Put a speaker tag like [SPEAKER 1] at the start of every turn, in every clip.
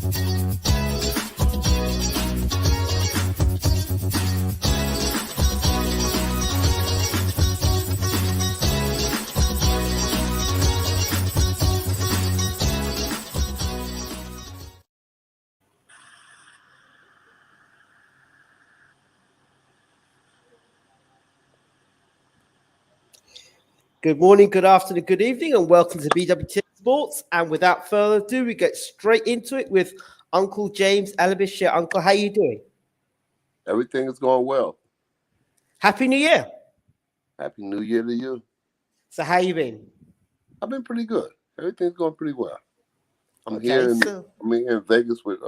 [SPEAKER 1] Good morning, good afternoon, good evening, and welcome to BWTM Sports. And without further ado, we get straight into it with Uncle James, Ali Bashir. Uncle, how you doing?
[SPEAKER 2] Everything is going well.
[SPEAKER 1] Happy New Year.
[SPEAKER 2] Happy New Year to you.
[SPEAKER 1] So how you been?
[SPEAKER 2] I've been pretty good. Everything's going pretty well. I'm
[SPEAKER 1] Okay,
[SPEAKER 2] here in Vegas with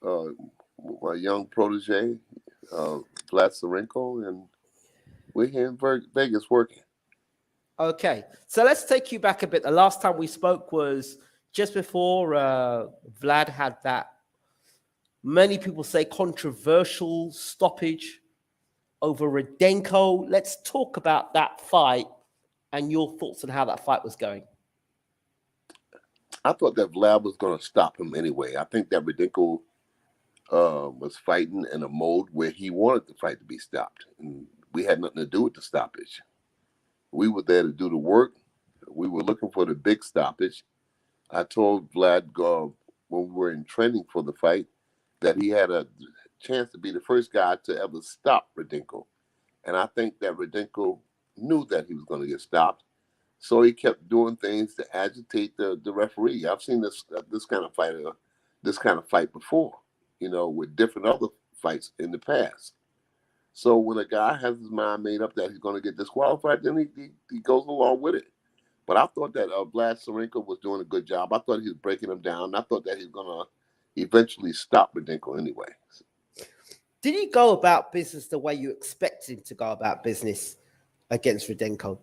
[SPEAKER 2] my young protege, Vlad Sirenko, and we're here in Vegas working.
[SPEAKER 1] Okay, so let's take you back a bit. The last time we spoke was just before Vlad had that, many people say, controversial stoppage over Radenko. Let's talk about that fight and your thoughts on how that fight was going.
[SPEAKER 2] I thought that Vlad was going to stop him anyway. I think that Radenko was fighting in a mode where he wanted the fight to be stopped, and we had nothing to do with the stoppage. We were there to do the work. We were looking for the big stoppage. I told Vlad when we were in training for the fight that he had a chance to be the first guy to ever stop Radenko. And I think that Radenko knew that he was going to get stopped. So he kept doing things to agitate the referee. I've seen this kind of fight before, with different other fights in the past. So when a guy has his mind made up that he's going to get disqualified, then he goes along with it. But I thought that Vlad Sirenko was doing a good job. I thought he was breaking him down. I thought that he was going to eventually stop Radenko anyway.
[SPEAKER 1] Did he go about business the way you expected him to go about business against Radenko?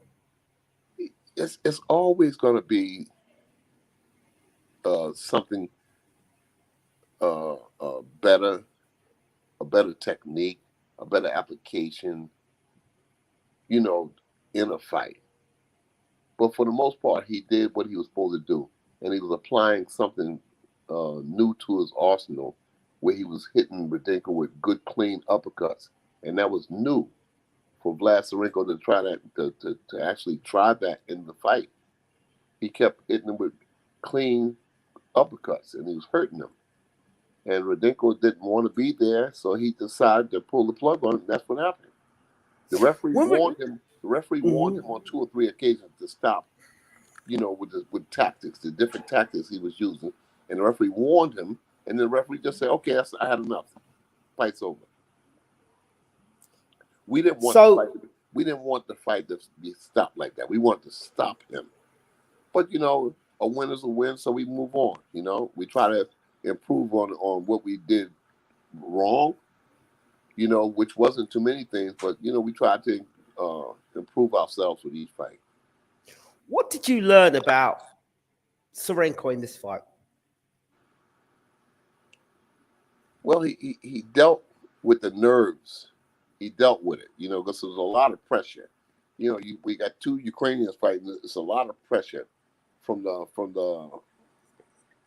[SPEAKER 2] It's always going to be something better, a better technique, a better application, in a fight. But for the most part, he did what he was supposed to do. And he was applying something new to his arsenal, where he was hitting Radenko with good, clean uppercuts. And that was new for Vlad Sirenko to try that, to actually try that in the fight. He kept hitting him with clean uppercuts, and he was hurting him. And Radenko didn't want to be there, so he decided to pull the plug on it, and that's what happened. The referee warned him. The referee warned him on 2 or 3 occasions to stop, with tactics, the different tactics he was using. And the referee warned him, and the referee just said, "Okay, I had enough. Fight's over." We didn't want the fight to be stopped like that. We wanted to stop him. But a win is a win, so we move on. We try to improve on what we did wrong, which wasn't too many things, but we tried to improve ourselves with each fight.
[SPEAKER 1] What did you learn about Sirenko in this fight?
[SPEAKER 2] Well, he dealt with the nerves. He dealt with it, because there was a lot of pressure. We got 2 Ukrainians fighting. It's a lot of pressure from the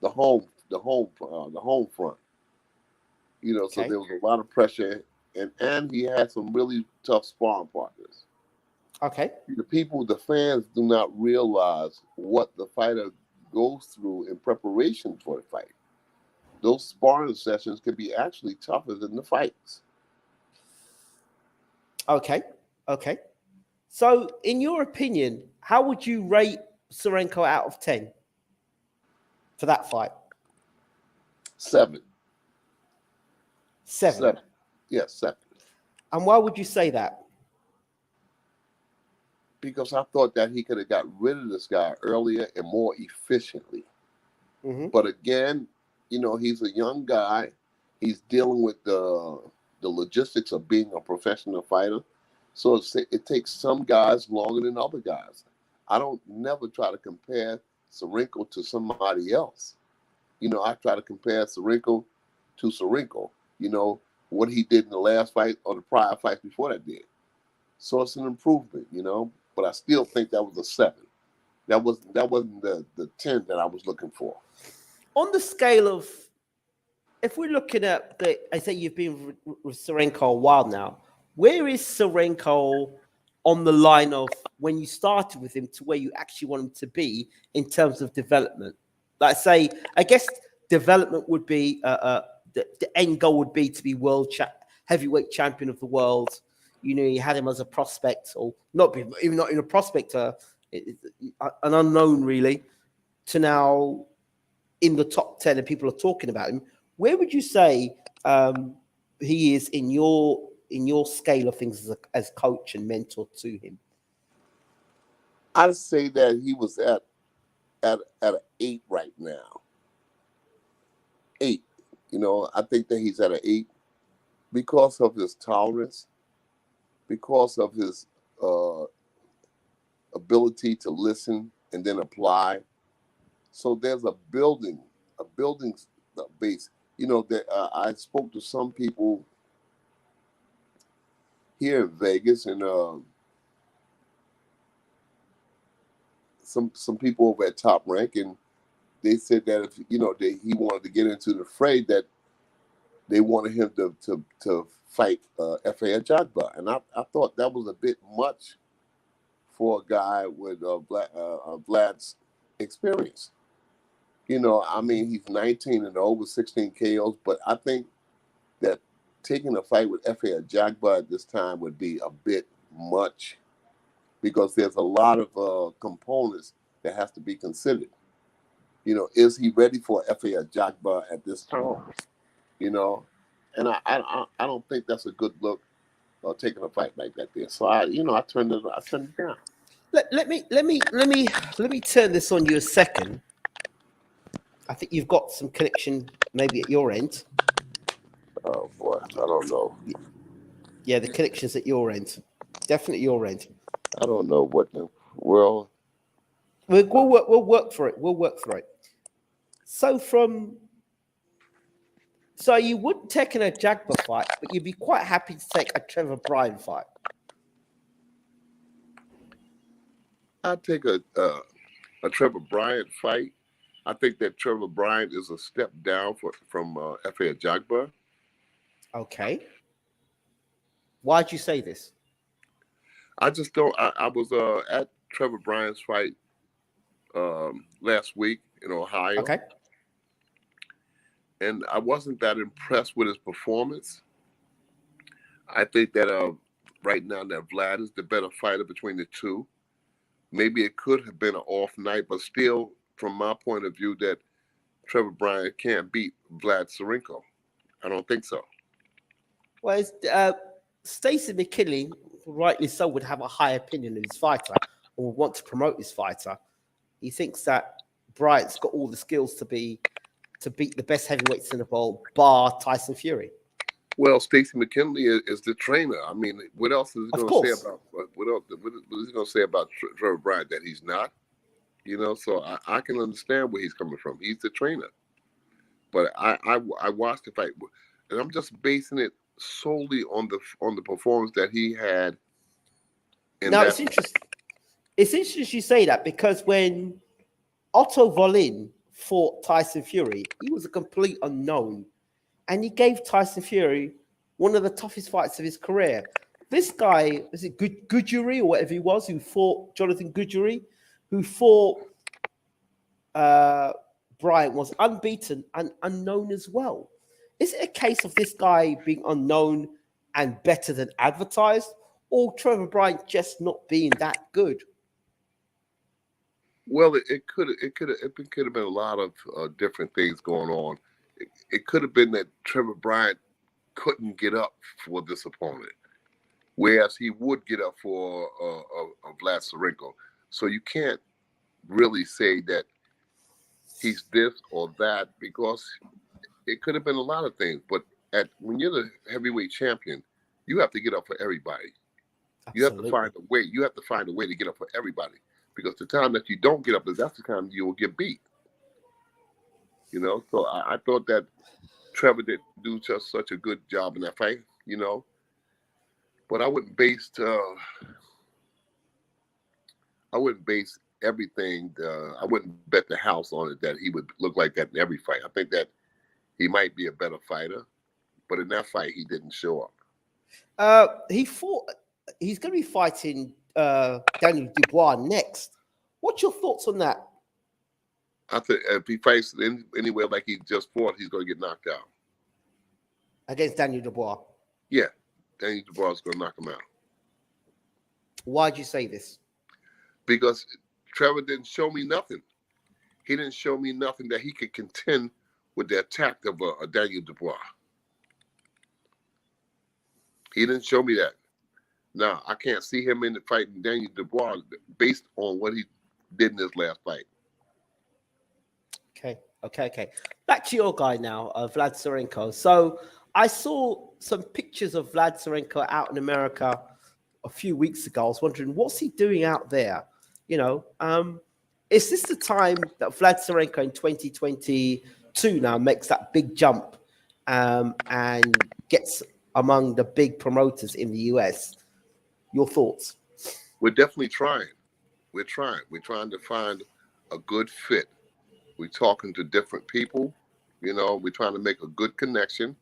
[SPEAKER 2] home front. So there was a lot of pressure, and he had some really tough sparring partners.
[SPEAKER 1] Okay.
[SPEAKER 2] The fans do not realize what the fighter goes through in preparation for the fight. Those sparring sessions can be actually tougher than the fights.
[SPEAKER 1] Okay. So, in your opinion, how would you rate Sirenko out of 10 for that fight?
[SPEAKER 2] 7.
[SPEAKER 1] 7.
[SPEAKER 2] Yes, 7.
[SPEAKER 1] And why would you say that?
[SPEAKER 2] Because I thought that he could have got rid of this guy earlier and more efficiently. Mm-hmm. But again, he's a young guy. He's dealing with the logistics of being a professional fighter. So it takes some guys longer than other guys. I don't never try to compare Sirenko to somebody else. I try to compare Sirenko to Sirenko. What he did in the last fight or the prior fight before that did. So it's an improvement, But I still think that was a 7. That wasn't the 10 that I was looking for.
[SPEAKER 1] On the scale of, if we're looking at I say you've been with Sirenko a while now. Where is Sirenko on the line of when you started with him to where you actually want him to be in terms of development? Like say, I guess development would be the end goal would be to be heavyweight champion of the world. You know, you had him as a prospect, or not even not in a prospect, an unknown really, to now in the top 10 and people are talking about him. Where would you say he is in your scale of things as coach and mentor to him?
[SPEAKER 2] I'd say that he was at an 8 right now. 8. You know, I think that he's at an 8 because of his tolerance, because of his ability to listen and then apply. So there's a building base. You know, that I spoke to some people here in Vegas, and some people over at Top Rank, and they said that if he wanted to get into the fray, that they wanted him to fight F.A. Ajagba, and I thought that was a bit much for a guy with Vlad's experience. You know, I mean, he's 19-0 with 16 KOs, but I think that taking a fight with F.A. Ajagba at this time would be a bit much because there's a lot of components that has to be considered. You know, is he ready for F.A. Ajagba at this time? You know, and I don't think that's a good look, taking a fight like that there. So I turned it down.
[SPEAKER 1] Let me turn this on you a second. I think you've got some connection maybe at your end.
[SPEAKER 2] Oh boy, I don't know.
[SPEAKER 1] Yeah, the connection's at your end. Definitely your end.
[SPEAKER 2] I don't know what the world.
[SPEAKER 1] We'll work for it. We'll work for it. So you wouldn't take an Ajagba fight, but you'd be quite happy to take a Trevor Bryan fight.
[SPEAKER 2] I'd take a Trevor Bryan fight. I think that Trevor Bryan is a step down from F.A. Ajagba.
[SPEAKER 1] Okay. Why'd you say this?
[SPEAKER 2] I just don't. I was at Trevor Bryan's fight last week in Ohio.
[SPEAKER 1] Okay.
[SPEAKER 2] And I wasn't that impressed with his performance. I think that right now that Vlad is the better fighter between the two. Maybe it could have been an off night, but still, from my point of view, that Trevor Bryan can't beat Vlad Sirenko. I don't think so.
[SPEAKER 1] Well, Stacey McKinley, rightly so, would have a high opinion of his fighter or would want to promote his fighter. He thinks that Bryant's got all the skills to beat the best heavyweights in the world, bar Tyson Fury.
[SPEAKER 2] Well, Stacey McKinley is the trainer. I mean, what else is he going to say about what is he going to say about Trevor Bryant that he's not? You know, so I can understand where he's coming from. He's the trainer, but I watched the fight, and I'm just basing it solely on the performance that he had.
[SPEAKER 1] It's interesting. It's interesting you say that because when Otto Wallin fought Tyson Fury, he was a complete unknown. And he gave Tyson Fury one of the toughest fights of his career. This guy, is it Guduri or whatever he was, who fought Jonathan Guduri, who fought Bryant, was unbeaten and unknown as well. Is it a case of this guy being unknown and better than advertised, or Trevor Bryant just not being that good?
[SPEAKER 2] Well, it could have been a lot of different things going on. It could have been that Trevor Bryant couldn't get up for this opponent, whereas he would get up for Vlad Sirenko. So you can't really say that he's this or that because it could have been a lot of things. But when you're the heavyweight champion, you have to get up for everybody. Absolutely. You have to find a way. You have to find a way to get up for everybody because the time that you don't get up, that's the time you will get beat. You know, so I thought that Trevor did do just such a good job in that fight, you know. But I wouldn't base everything. I wouldn't bet the house on it that he would look like that in every fight. I think that he might be a better fighter, but in that fight, he didn't show up.
[SPEAKER 1] He fought. He's going to be fighting Daniel Dubois next. What's your thoughts on that?
[SPEAKER 2] I think if he fights anywhere like he just fought, he's going to get knocked out.
[SPEAKER 1] Against Daniel Dubois?
[SPEAKER 2] Yeah, Daniel Dubois is going to knock him out.
[SPEAKER 1] Why do you say this?
[SPEAKER 2] Because Trevor didn't show me nothing. He didn't show me nothing that he could contend with the attack of a Daniel Dubois. He didn't show me that. Now, I can't see him in the fight with Daniel Dubois based on what he did in his last fight.
[SPEAKER 1] Okay. Back to your guy now, Vlad Sirenko. So I saw some pictures of Vlad Sirenko out in America a few weeks ago. I was wondering, what's he doing out there? You know, is this the time that Vlad Sirenko in 2022 now makes that big jump and gets among the big promoters in the US? Your thoughts?
[SPEAKER 2] We're definitely trying. We're trying. We're trying to find a good fit. We're talking to different people. You know, we're trying to make a good connection.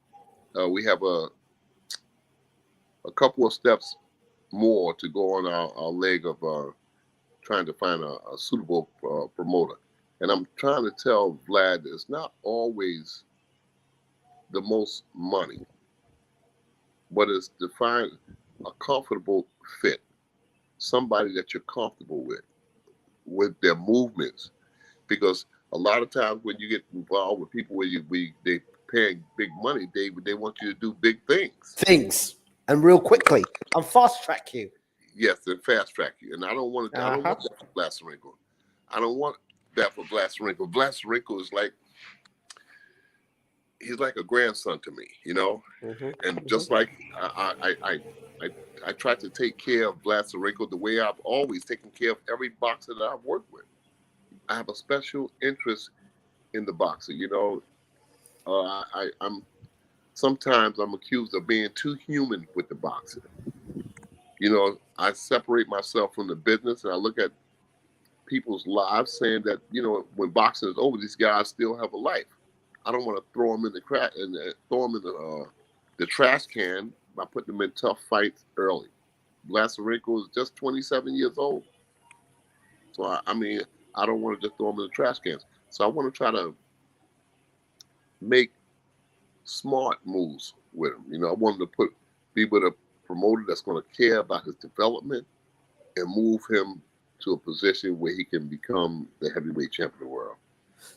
[SPEAKER 2] We have a couple of steps more to go on our leg of trying to find a suitable promoter. And I'm trying to tell Vlad that it's not always the most money, but it's to find a comfortable fit, somebody that you're comfortable with their movements. Because a lot of times when you get involved with people where they paying big money, they want you to do big things.
[SPEAKER 1] And real quickly, and fast track you.
[SPEAKER 2] Yes, and fast track you. And I don't want to. I don't want that for Vlad Sirenko. I don't want that for Vlad Sirenko. Vlad Sirenko is like, he's like a grandson to me, you know. And just like I try to take care of Vlad Sirenko the way I've always taken care of every boxer that I've worked with. I have a special interest in the boxer, you know. I'm sometimes I'm accused of being too human with the boxer. You know, I separate myself from the business and I look at people's lives saying that, you know, when boxing is over, these guys still have a life. I don't want to throw them in the crack and throw them in the trash can by putting them in tough fights early. Vlad Sirenko is just 27 years old. So, I mean, I don't want to just throw them in the trash cans. So I want to try to make smart moves with him. You know, I want him to be with a promoter that's going to care about his development and move him to a position where he can become the heavyweight champion of the world.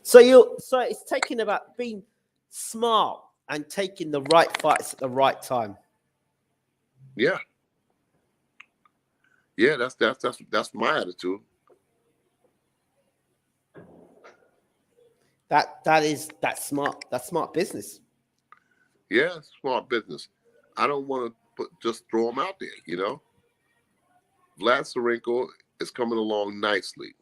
[SPEAKER 1] So it's taking about being smart and taking the right fights at the right time.
[SPEAKER 2] Yeah, that's my attitude.
[SPEAKER 1] That's smart. That's smart business.
[SPEAKER 2] Yeah, it's smart business. I don't want to just throw him out there, you know. Vlad Sirenko is coming along nicely.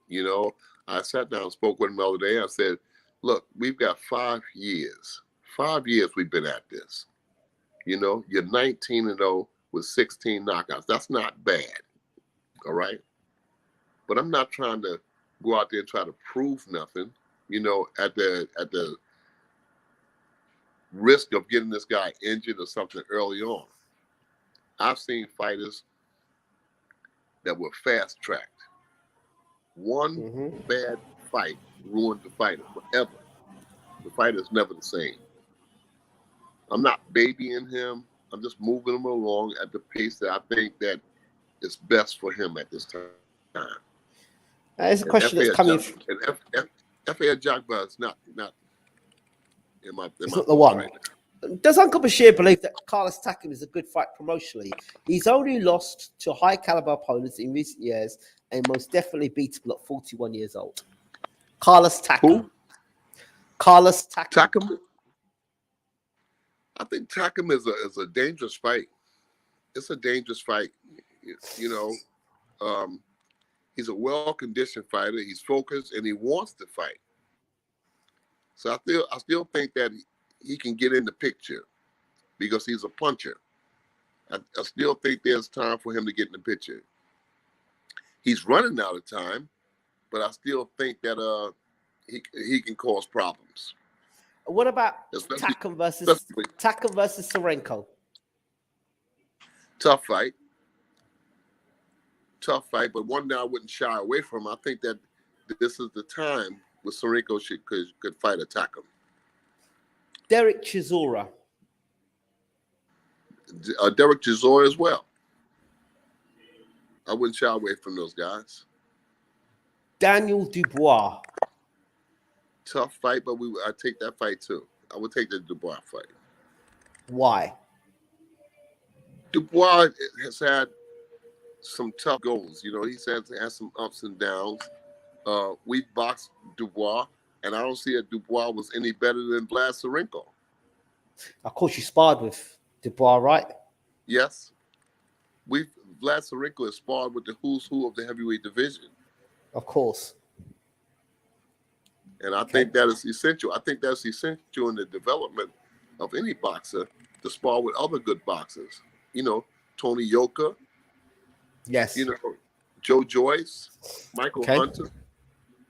[SPEAKER 2] You know, I sat down and spoke with him the other day. I said, look, we've got 5 years. 5 years we've been at this. You know, you're 19-0 with 16 knockouts. That's not bad. All right. But I'm not trying to go out there and try to prove nothing, you know, at the risk of getting this guy injured or something early on. I've seen fighters that were fast-tracked. One bad fight ruined the fighter forever. The fighter's never the same. I'm not babying him. I'm just moving him along at the pace that I think that is best for him at this time.
[SPEAKER 1] It's a question that's coming.
[SPEAKER 2] F.A. Ajagba is not in my
[SPEAKER 1] it's not the one. Right. Does Uncle Bashir believe that Carlos Takam is a good fight promotionally? He's only lost to high caliber opponents in recent years and most definitely beatable at 41 years old. Carlos Takam.
[SPEAKER 2] Who?
[SPEAKER 1] Carlos Takam.
[SPEAKER 2] Takam. I think Takam is a dangerous fight. It's a dangerous fight. You know, he's a well-conditioned fighter. He's focused and he wants to fight. So I still think that he can get in the picture because he's a puncher. I still think there's time for him to get in the picture. He's running out of time, but I still think that he can cause problems.
[SPEAKER 1] What about
[SPEAKER 2] Especially
[SPEAKER 1] Takam versus Sirenko?
[SPEAKER 2] tough fight. Tough fight, but one that I wouldn't shy away from. I think that this is the time where Sirenko could fight Takam.
[SPEAKER 1] Derek Chisora.
[SPEAKER 2] Derek Chisora as well. I wouldn't shy away from those guys.
[SPEAKER 1] Daniel Dubois.
[SPEAKER 2] Tough fight, but I take that fight too. I would take the Dubois fight.
[SPEAKER 1] Why?
[SPEAKER 2] Dubois has had some tough goals. You know, he's had some ups and downs. We boxed Dubois, and I don't see that Dubois was any better than Vlad Sirenko.
[SPEAKER 1] Of course, you sparred with Dubois, right?
[SPEAKER 2] Yes. Vlad Sirenko has sparred with the who's who of the heavyweight division.
[SPEAKER 1] Of course.
[SPEAKER 2] And I think that is essential. I think that's essential in the development of any boxer to spar with other good boxers. You know, Tony Yoka.
[SPEAKER 1] Yes.
[SPEAKER 2] You know, Joe Joyce, Michael Hunter.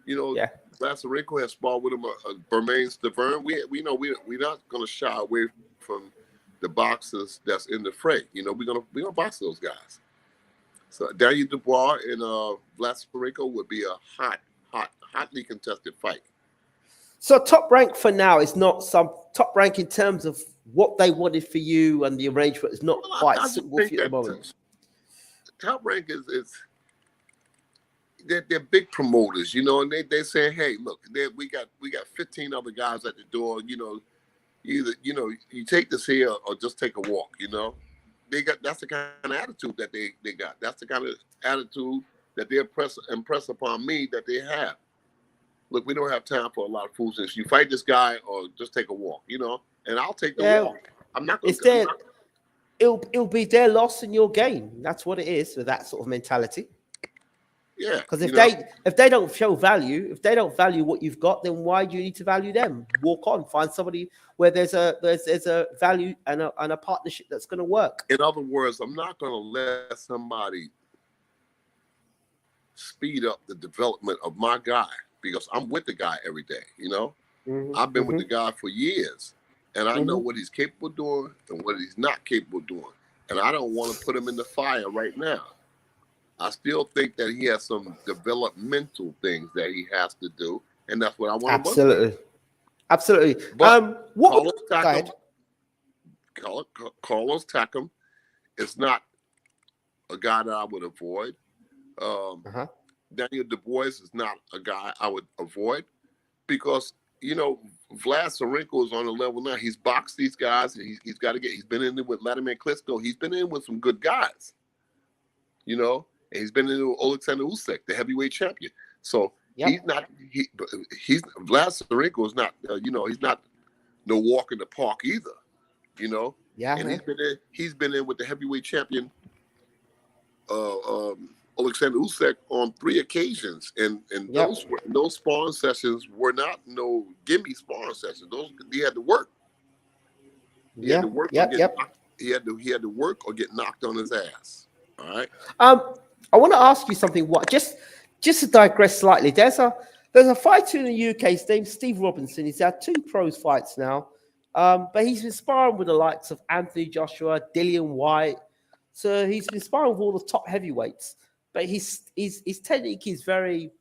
[SPEAKER 2] You know, Vlad Sirenko has sparred with him. Bermain Stavern. We know we're not going to shy away from the boxers that's in the fray. You know, we're gonna box those guys. So Daniel Dubois and Vlad Sirenko would be a hotly contested fight.
[SPEAKER 1] So Top Rank for now is not some Top Rank in terms of what they wanted for you and the arrangement is not quite suitable for you at the moment.
[SPEAKER 2] Top Rank is they're big promoters, you know, and they say, hey, look, we got 15 other guys at the door, you know, either you take this here or just take a walk, you know. That's the kind of attitude that they got. That's the kind of attitude that they impress upon me that they have. Look, we don't have time for a lot of foolishness. You fight this guy or just take a walk, you know, and I'll take the walk. I'm not going to.
[SPEAKER 1] It'll be their loss and your gain. That's what it is with that sort of mentality.
[SPEAKER 2] Yeah.
[SPEAKER 1] Because if they don't show value, if they don't value what you've got, then why do you need to value them? Walk on, find somebody where there's a value and a partnership that's going to work.
[SPEAKER 2] In other words, I'm not going to let somebody speed up the development of my guy because I'm with the guy every day. You know, I've been with the guy for years, and I know what he's capable of doing and what he's not capable of doing, and I don't want to put him in the fire right now. I still think that he has some developmental things that he has to do, and that's what I want to
[SPEAKER 1] do. Absolutely.
[SPEAKER 2] But Carlos Takam is not a guy that I would avoid. Daniel Dubois is not a guy I would avoid because, you know, Vlad Sirenko is on a level now. He's boxed these guys, and he's got to he's been in there with Vladimir Klitschko. He's been in with some good guys, you know. And he's been in with Alexander Usyk, the heavyweight champion. So he's Vlad Sirenko is not, you know, he's not no walk in the park either, you know.
[SPEAKER 1] Yeah.
[SPEAKER 2] And he's been in with the heavyweight champion, Alexander Usyk on 3 occasions, and those sparring sessions were not no gimme sparring sessions. Those he had to work. He had to work. He had to work or get knocked on his ass. All right.
[SPEAKER 1] I want to ask you something. Just to digress slightly, there's a fighter in the UK. His name's Steve Robinson. He's had 2 pros fights now, but he's been sparring with the likes of Anthony Joshua, Dillian White. So he's been sparring with all the top heavyweights. But his technique is very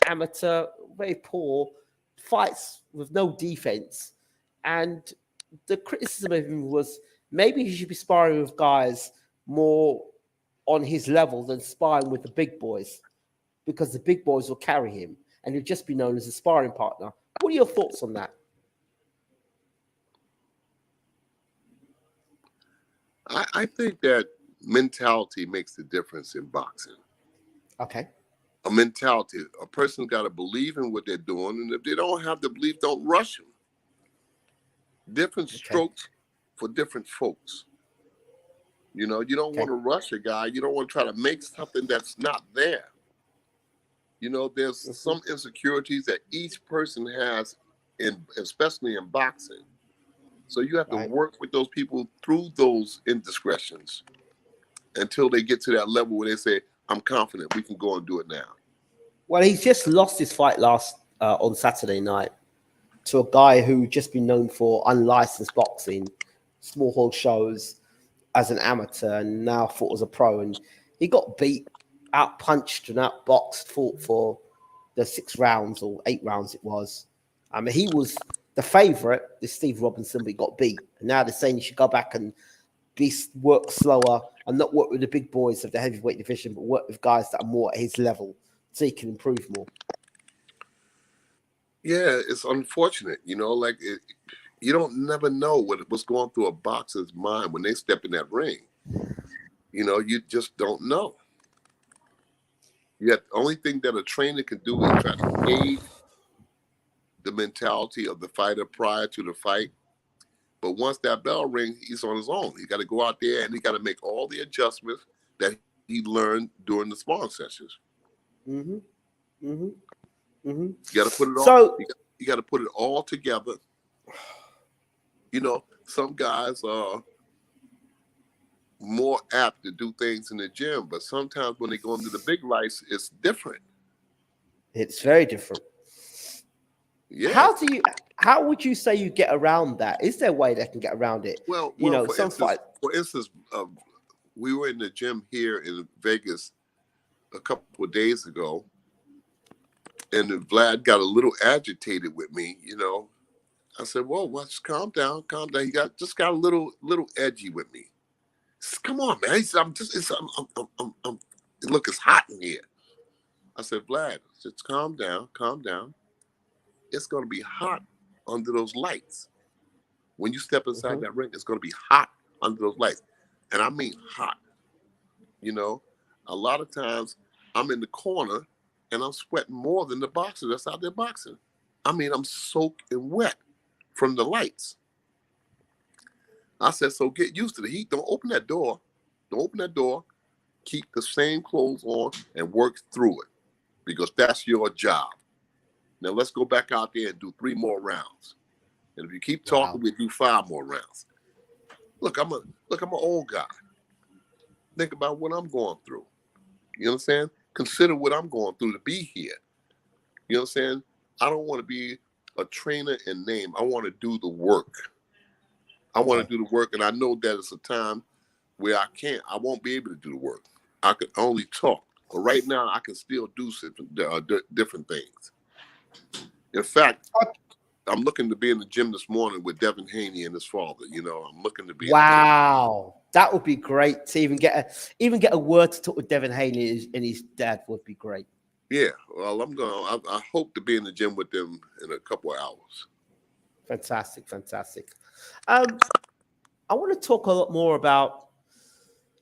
[SPEAKER 1] amateur, very poor. Fights with no defense, and the criticism of him was maybe he should be sparring with guys more on his level than sparring with the big boys, because the big boys will carry him and he'll just be known as a sparring partner. What are your thoughts on that?
[SPEAKER 2] I think that mentality makes the difference in boxing.
[SPEAKER 1] Okay.
[SPEAKER 2] A mentality. A person's got to believe in what they're doing, and if they don't have the belief, don't rush them. Different strokes for different folks. You know, you don't want to rush a guy. You don't want to try to make something that's not there. You know, there's some insecurities that each person has, especially in boxing. So you have to work with those people through those indiscretions until they get to that level where they say, I'm confident we can go and do it now.
[SPEAKER 1] Well, he's just lost his fight on Saturday night to a guy who just been known for unlicensed boxing, small hall shows as an amateur, and now fought as a pro. And he got beat, out punched and out boxed, fought for the 6 rounds or 8 rounds it was. I mean, he was the favourite, this Steve Robinson, but he got beat. And now they're saying he should go back and work slower and not work with the big boys of the heavyweight division, but work with guys that are more at his level so he can improve more.
[SPEAKER 2] Yeah, it's unfortunate, you know, like you don't never know what's going through a boxer's mind when they step in that ring. You know, you just don't know. Yet the only thing that a trainer can do is try to gauge the mentality of the fighter prior to the fight. But once that bell rings, he's on his own. He got to go out there and he got to make all the adjustments that he learned during the sparring sessions.
[SPEAKER 1] Mm-hmm. Mm-hmm. Mm-hmm.
[SPEAKER 2] You got to put it all.
[SPEAKER 1] So
[SPEAKER 2] you got to put it all together. You know, some guys are more apt to do things in the gym, but sometimes when they go into the big lights, it's different.
[SPEAKER 1] It's very different.
[SPEAKER 2] Yeah.
[SPEAKER 1] How would you say you get around that? Is there a way they can get around it?
[SPEAKER 2] Well,
[SPEAKER 1] you know,
[SPEAKER 2] for instance, we were in the gym here in Vegas a couple of days ago, and Vlad got a little agitated with me. You know, I said, "Whoa, just calm down, calm down." He got a little edgy with me. Said, "Come on, man." He said, look, it's hot in here. I said, "Vlad, just calm down, calm down. It's going to be hot under those lights. When you step inside that ring, it's going to be hot under those lights." And I mean hot. You know, a lot of times I'm in the corner and I'm sweating more than the boxer that's out there boxing. I mean, I'm soaked and wet from the lights. I said, so get used to the heat. Don't open that door. Don't open that door. Keep the same clothes on and work through it because that's your job. Now let's go back out there and do 3 more rounds. And if you keep talking, we do 5 more rounds. Look, I'm an old guy. Think about what I'm going through. You understand? Consider what I'm going through to be here. You understand? I don't want to be a trainer in name. I want to do the work. I want to do the work, and I know that it's a time where I won't be able to do the work. I can only talk. But right now, I can still do different things. In fact, I'm looking to be in the gym this morning with Devin Haney and his father. You know, I'm looking to be.
[SPEAKER 1] Wow, that would be great to even get a word to talk with Devin Haney and his dad would be great.
[SPEAKER 2] Yeah, well, I hope to be in the gym with them in a couple of hours.
[SPEAKER 1] Fantastic, fantastic. I want to talk a lot more about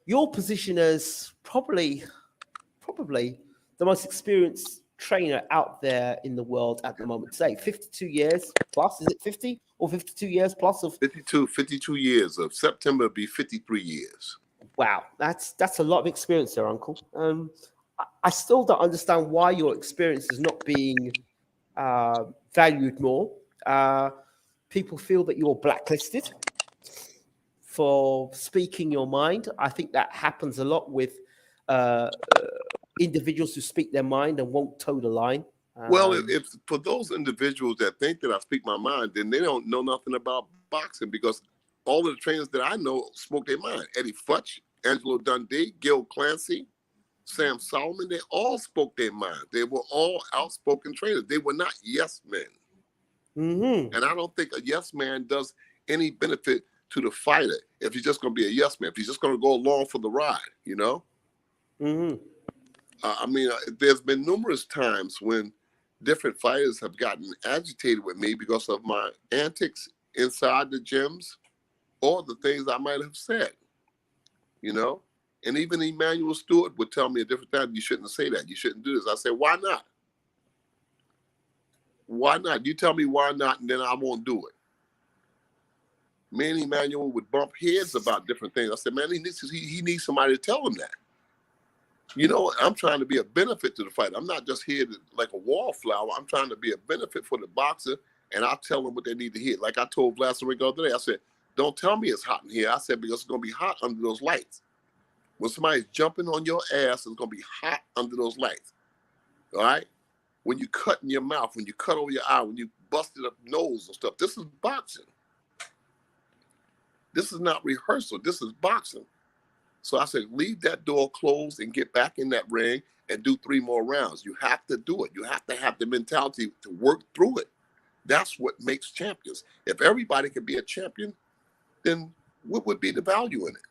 [SPEAKER 1] your position as probably the most experienced trainer out there in the world at the moment. Say 52 years plus. Is it 50 or 52 years plus of
[SPEAKER 2] 52 years of September will be 53 years.
[SPEAKER 1] Wow, that's a lot of experience there, Uncle. I still don't understand why your experience is not being valued more. People feel that you're blacklisted for speaking your mind. I think that happens a lot with individuals who speak their mind and won't toe the line.
[SPEAKER 2] Well, if for those individuals that think that I speak my mind, then they don't know nothing about boxing because all of the trainers that I know spoke their mind. Eddie Futch, Angelo Dundee, Gil Clancy, Sam Solomon, they all spoke their mind. They were all outspoken trainers. They were not yes men.
[SPEAKER 1] Mm-hmm.
[SPEAKER 2] And I don't think a yes man does any benefit to the fighter if he's just going to be a yes man, if he's just going to go along for the ride, you know?
[SPEAKER 1] Mm-hmm.
[SPEAKER 2] I mean, there's been numerous times when different fighters have gotten agitated with me because of my antics inside the gyms or the things I might have said, you know? And even Emmanuel Stewart would tell me at different times, you shouldn't say that. You shouldn't do this. I said, why not? Why not? You tell me why not, and then I won't do it. Me and Emmanuel would bump heads about different things. I said, man, he needs somebody to tell him that. You know, I'm trying to be a benefit to the fight. I'm not just here like a wallflower. I'm trying to be a benefit for the boxer, and I'll tell them what they need to hear. Like I told Vlad Sirenko the other day, I said, don't tell me it's hot in here. I said, because it's going to be hot under those lights. when somebody's jumping on your ass, it's gonna be hot under those lights. All right? When you cut in your mouth, when you cut over your eye, when you busted up nose and stuff, this is boxing. This is not rehearsal. This is boxing. So I said, leave that door closed and get back in that ring and do 3 more rounds. You have to do it. You have to have the mentality to work through it. That's what makes champions. If everybody could be a champion, then what would be the value in it?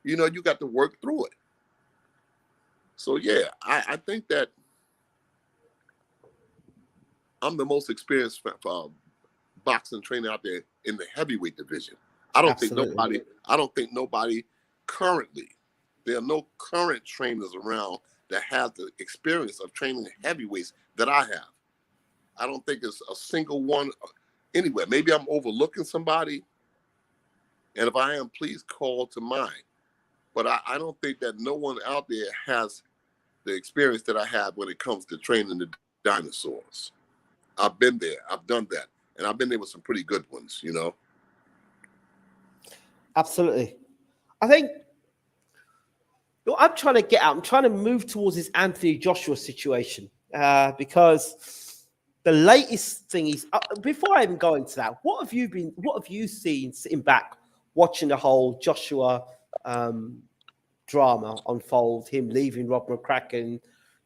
[SPEAKER 2] You know, you got to work through it. So yeah, I think that I'm the most experienced boxing trainer out there in the heavyweight division. I don't think nobody currently, there are no current trainers around that have the experience of training heavyweights that I have. I don't think there's a single one anywhere. Maybe I'm overlooking somebody, and if I am, please call to mind. But I don't think that no one out there has the experience that I have when it comes to training the dinosaurs. I've been there. I've done that. And I've been there with some pretty good ones, you know?
[SPEAKER 1] Absolutely. I think I'm trying to get out. I'm trying to move towards this Anthony Joshua situation because the latest thing is, before I even go into that, what have you seen sitting back watching the whole Joshua drama unfold, him leaving Rob McCracken,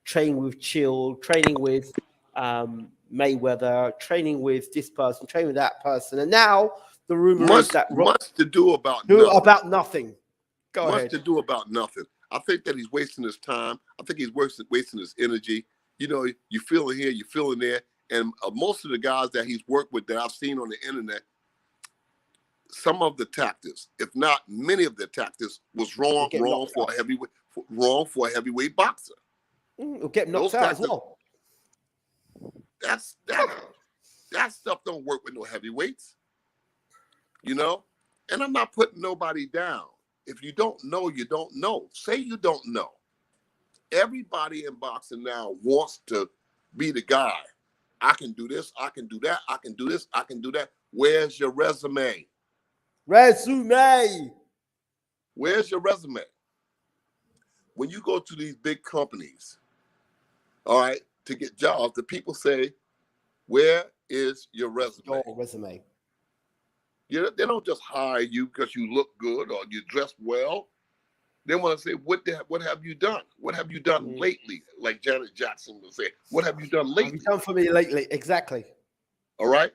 [SPEAKER 1] training with Chill, training with Mayweather, training with this person, training with that person, and now the rumor is that
[SPEAKER 2] much to do about nothing.
[SPEAKER 1] About nothing. Go ahead.
[SPEAKER 2] Much to do about nothing. I think that he's wasting his time. I think he's wasting his energy. You know, you feel it here, you feel it there, and most of the guys that he's worked with that I've seen on the internet, some of the tactics, if not many of the tactics, was wrong for a heavyweight boxer.
[SPEAKER 1] We'll get knocked out as well.
[SPEAKER 2] That stuff don't work with no heavyweights, you know. And I'm not putting nobody down. If you don't know, you don't know. Say you don't know. Everybody in boxing now wants to be the guy. I can do this. I can do that. I can do this. I can do that. Where's your resume? Where's your resume? When you go to these big companies, all right, to get jobs, the people say, where is your resume?
[SPEAKER 1] Your resume.
[SPEAKER 2] They don't just hire you because you look good or you dress well. They want to say, what have you done? What have you done lately? Like Janet Jackson would say, what have you done lately?
[SPEAKER 1] What have you done for me lately? Exactly.
[SPEAKER 2] All right.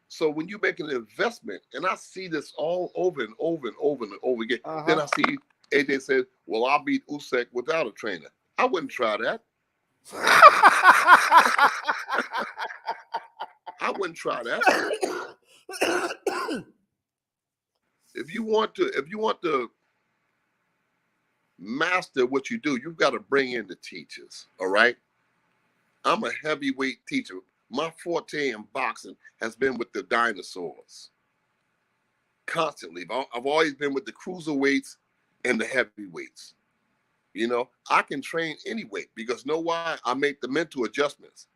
[SPEAKER 2] So when you make an investment, and I see this all over and over and over and over again, then I see AJ says, well, I'll beat Usyk without a trainer. I wouldn't try that. I wouldn't try that. If you want to master what you do, you've got to bring in the teachers. All right. I'm a heavyweight teacher. My forte in boxing has been with the dinosaurs. Constantly. I've always been with the cruiserweights and the heavyweights. You know, I can train any weight because know why? I make the mental adjustments.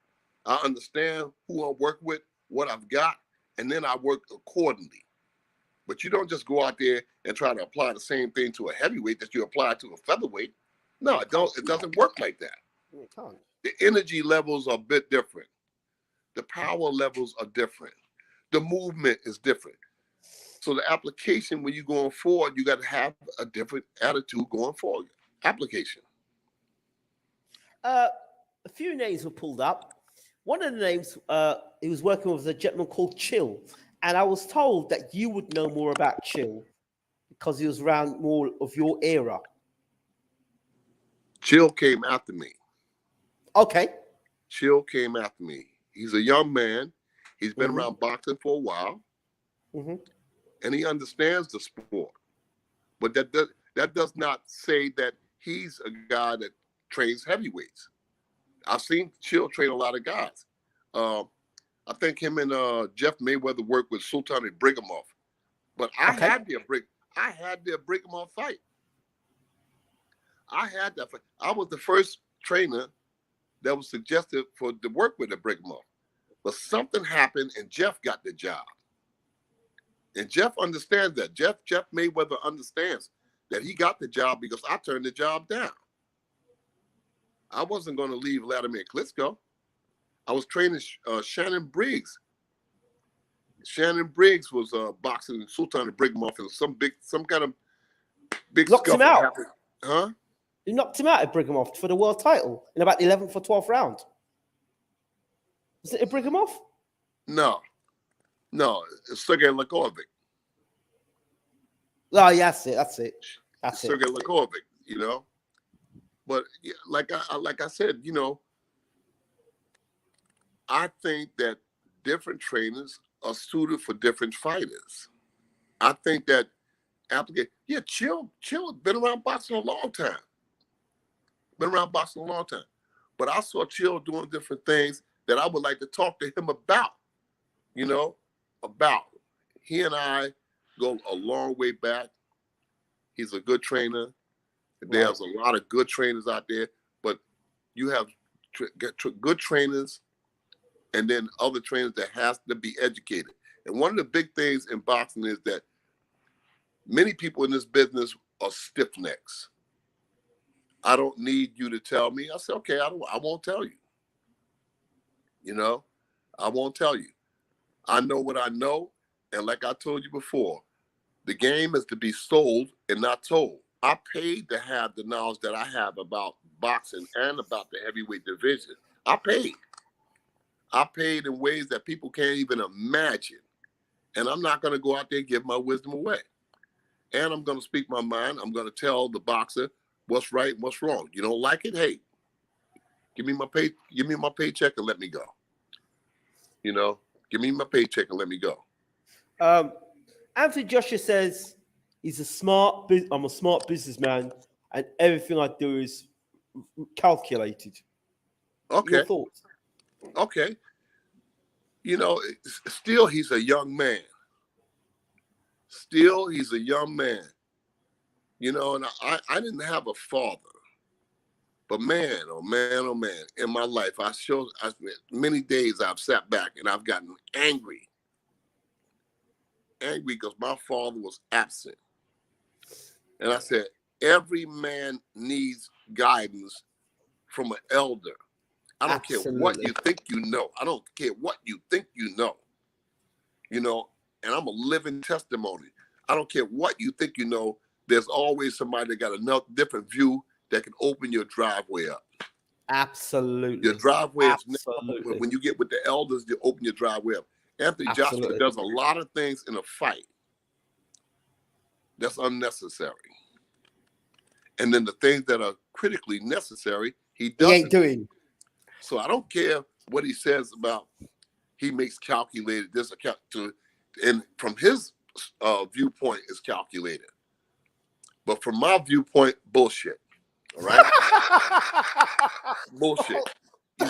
[SPEAKER 2] I understand who I work with, what I've got, and then I work accordingly. But you don't just go out there and try to apply the same thing to a heavyweight that you apply to a featherweight. No, it doesn't work like that. The energy levels are a bit different. The power levels are different. The movement is different. So the application, when you're going forward, you got to have a different attitude going forward. Application.
[SPEAKER 1] A few names were pulled up. One of the names, he was working with a gentleman called Chill. And I was told that you would know more about Chill because he was around more of your era.
[SPEAKER 2] Chill came after me.
[SPEAKER 1] Okay.
[SPEAKER 2] Chill came after me. He's a young man. He's been around boxing for a while. And he understands the sport. But that does not say that he's a guy that trains heavyweights. I've seen Chill train a lot of guys. I think him and Jeff Mayweather worked with Sultan Ibragimov. But I had their Ibragimov fight. I had that fight. I was the first trainer that was suggested to work with Ibragimov. But something happened and Jeff got the job. And Jeff understands that. Jeff Mayweather understands. that he got the job because I turned the job down. I wasn't going to leave Vladimir Klitschko. I was training Shannon Briggs. Shannon Briggs was boxing Sultan Ibragimov in some kind of big
[SPEAKER 1] Knocked him
[SPEAKER 2] scuffle
[SPEAKER 1] out.
[SPEAKER 2] happened. Huh?
[SPEAKER 1] He knocked him out at Ibragimov for the world title in about the 11th or 12th round. Was it Ibragimov?
[SPEAKER 2] No, it's Sergey Lakovic.
[SPEAKER 1] Oh, yeah, that's it.
[SPEAKER 2] Sergey Lakovic, you know. But yeah, like I said, you know, I think that different trainers are suited for different fighters. I think that Chill been around boxing a long time. But I saw Chill doing different things that I would like to talk to him about, you know, He and I go a long way back. He's a good trainer. There's a lot of good trainers out there, but you have good trainers and then other trainers that has to be educated. And one of the big things in boxing is that many people in this business are stiff necks. I don't need you to tell me. I say, okay, I won't tell you. You know, I won't tell you. I know what I know. And like I told you before, the game is to be sold and not told. I paid to have the knowledge that I have about boxing and about the heavyweight division. I paid in ways that people can't even imagine. And I'm not going to go out there and give my wisdom away. And I'm going to speak my mind. I'm going to tell the boxer what's right and what's wrong. You don't like it? Hey, give me my paycheck and let me go. You know, give me my paycheck and let me go.
[SPEAKER 1] Anthony Joshua says I'm a smart businessman and everything I do is calculated.
[SPEAKER 2] Okay.
[SPEAKER 1] Your thoughts?
[SPEAKER 2] Okay. You know, still he's a young man. You know, and I didn't have a father. But man, oh man, in my life, many days I've sat back and I've gotten angry because my father was absent. And I said, every man needs guidance from an elder. I don't care what you think you know. I don't care what you think you know. You know, and I'm a living testimony. I don't care what you think you know. There's always somebody that got a different view that can open your driveway up.
[SPEAKER 1] Absolutely.
[SPEAKER 2] Your driveway is never, when you get with the elders, you open your driveway up. Anthony Joshua does a lot of things in a fight that's unnecessary. And then the things that are critically necessary, he doesn't.
[SPEAKER 1] He ain't doing.
[SPEAKER 2] So I don't care what he says about he makes calculated this and from his viewpoint is calculated. But from my viewpoint, bullshit. All right? Bullshit. You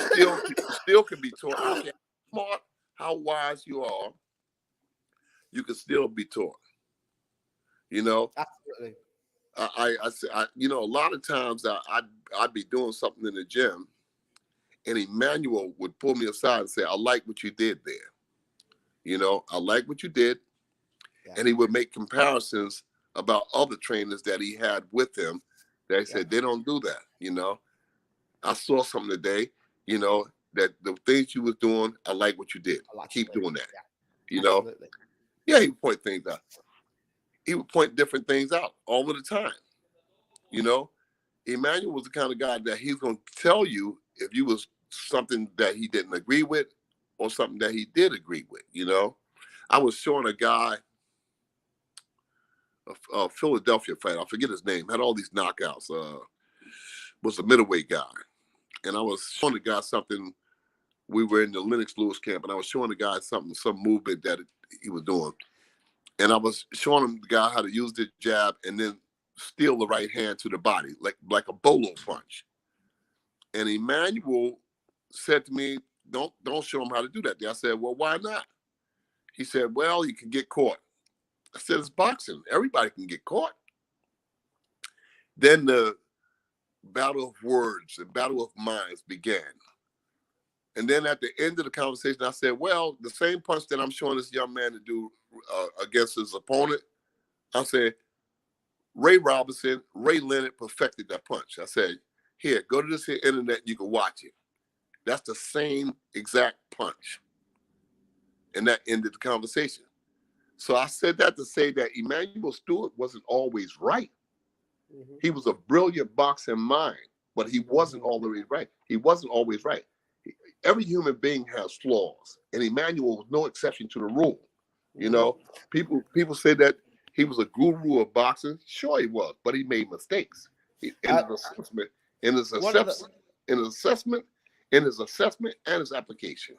[SPEAKER 2] still can be taught. I don't care how smart, how wise you are, you can still be taught. You know?
[SPEAKER 1] Absolutely.
[SPEAKER 2] I you know, a lot of times I'd be doing something in the gym and Emmanuel would pull me aside and say, I like what you did there. You know, I like what you did. Yeah. And he would make comparisons about other trainers that he had with him that he said, they don't do that. You know, I saw something today, you know, that the things you was doing, I like what you did. Keep doing that. Yeah. You know? Yeah, he would point things out. He would point different things out all of the time. You know, Emmanuel was the kind of guy that he's going to tell you if you was something that he didn't agree with or something that he did agree with, you know. I was showing a guy, a Philadelphia fighter, I forget his name, had all these knockouts, was a middleweight guy. And I was showing the guy something, we were in the Lennox Lewis camp, and I was showing the guy some movement that he was doing. And I was showing him the guy how to use the jab and then steal the right hand to the body, like a bolo punch. And Emmanuel said to me, don't show him how to do that. I said, well, why not? He said, well, you can get caught. I said, it's boxing. Everybody can get caught. Then the battle of words, the battle of minds began. And then at the end of the conversation, I said, well, the same punch that I'm showing this young man to do against his opponent, I said, Ray Robinson, Ray Leonard perfected that punch. I said, here, go to this here internet, you can watch it. That's the same exact punch. And that ended the conversation. So I said that to say that Emanuel Stewart wasn't always right. Mm-hmm. He was a brilliant boxing mind, but he wasn't always right. He wasn't always right. Every human being has flaws, and Emanuel was no exception to the rule. You know, people say that he was a guru of boxing. Sure, he was, but he made mistakes in his assessment and his application.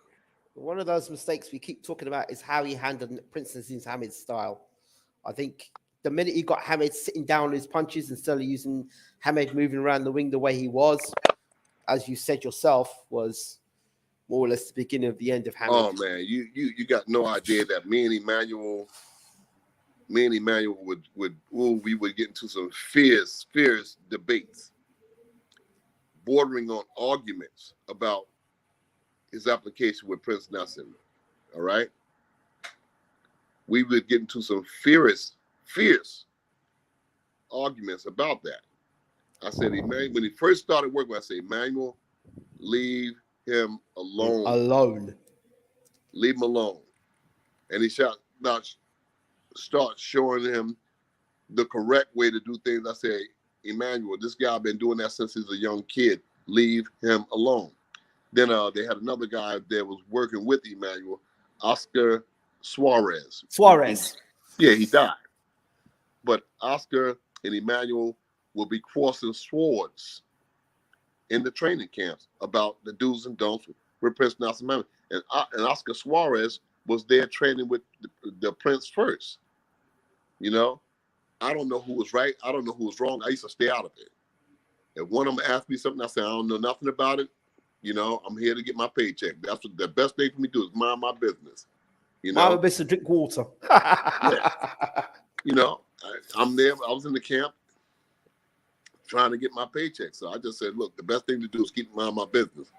[SPEAKER 1] One of those mistakes we keep talking about is how he handled Prince Naseem Hamed's style. I think the minute he got Hamed sitting down on his punches instead of using Hamed moving around the ring the way he was, as you said yourself, was more or less the beginning of the end of Hamed.
[SPEAKER 2] Oh man, you got no idea that me and Emanuel we would get into some fierce debates, bordering on arguments about his application with Prince Naseem. All right, we would get into some fierce arguments about that. I said, Emmanuel, when he first started working, I said, Emmanuel, leave him alone. Leave him alone. And he start showing him the correct way to do things. I said, Emmanuel, this guy been doing that since he's a young kid. Leave him alone. Then they had another guy that was working with Emmanuel, Oscar Suarez. He died. But Oscar and Emmanuel will be crossing swords in the training camps about the do's and don'ts with Prince Naseem. And Oscar Suarez was there training with the Prince first. You know, I don't know who was right. I don't know who was wrong. I used to stay out of it. If one of them asked me something, I said, I don't know nothing about it. You know, I'm here to get my paycheck. That's what the best thing for me to do is mind my business. You know,
[SPEAKER 1] mind my business, drink water.
[SPEAKER 2] Yeah. You know, I'm there. I was in the camp trying to get my paycheck. So I just said, look, the best thing to do is keep mind my business.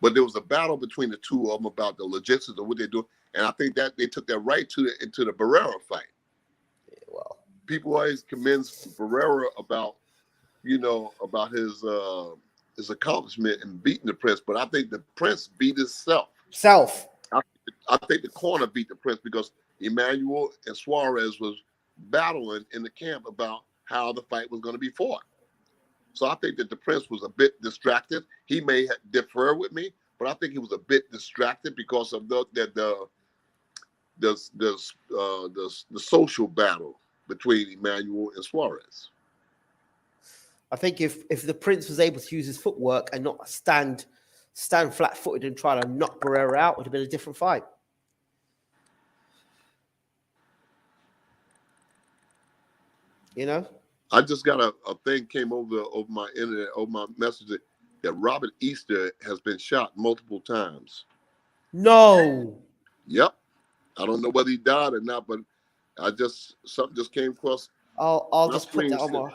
[SPEAKER 2] But there was a battle between the two of them about the logistics of what they're doing. And I think that they took that right into the Barrera fight.
[SPEAKER 1] Yeah, well,
[SPEAKER 2] people always commend Barrera about, you know, about his accomplishment in beating the Prince. But I think the Prince beat himself. I think the corner beat the Prince because Emmanuel and Suarez was battling in the camp about how the fight was going to be fought. So I think that the Prince was a bit distracted. He may differ with me, but I think he was a bit distracted because of the social battle between Emmanuel and Suarez.
[SPEAKER 1] I think if the Prince was able to use his footwork and not stand flat-footed and try to knock Barrera out, it would have been a different fight. You know?
[SPEAKER 2] I just got a thing came over my internet, over my message that Robert Easter has been shot multiple times.
[SPEAKER 1] No.
[SPEAKER 2] Yep. I don't know whether he died or not, but something just came across.
[SPEAKER 1] I'll just put that on my.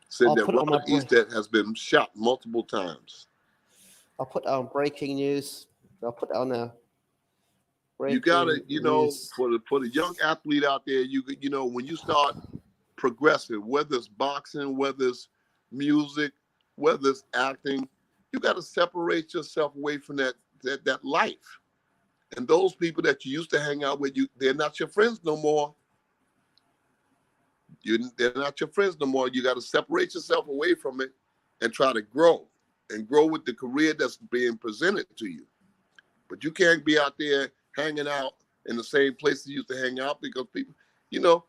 [SPEAKER 2] Said that Robert Easter has been shot multiple times.
[SPEAKER 1] I'll put that on breaking news. I'll put that on there.
[SPEAKER 2] You gotta, you know, for the young athlete out there, you know, when you start progressing, whether it's boxing, whether it's music, whether it's acting, you got to separate yourself away from that life. And those people that you used to hang out with, they're not your friends no more. They're not your friends no more. You got to separate yourself away from it and try to grow with the career that's being presented to you. But you can't be out there hanging out in the same places you used to hang out because people, you know,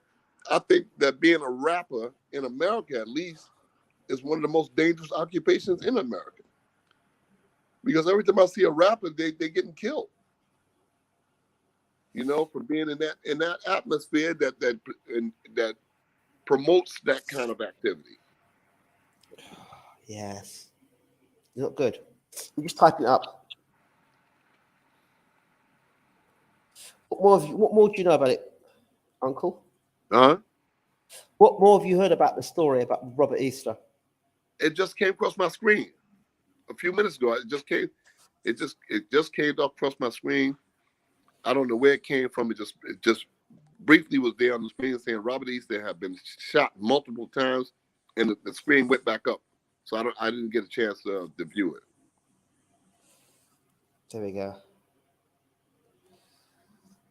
[SPEAKER 2] I think that being a rapper in America, at least, is one of the most dangerous occupations in America. Because every time I see a rapper, they're getting killed. You know, for being in that atmosphere that promotes that kind of activity.
[SPEAKER 1] Yes, not good. I'm just typing it up. What more do you know about it, Uncle?
[SPEAKER 2] Huh?
[SPEAKER 1] What more have you heard about the story about Robert Easter?
[SPEAKER 2] It just came across my screen a few minutes ago. It just came across my screen. I don't know where it came from. It just briefly was there on the screen saying Robert Easter had been shot multiple times, and the screen went back up. So I didn't get a chance to view it.
[SPEAKER 1] There we go.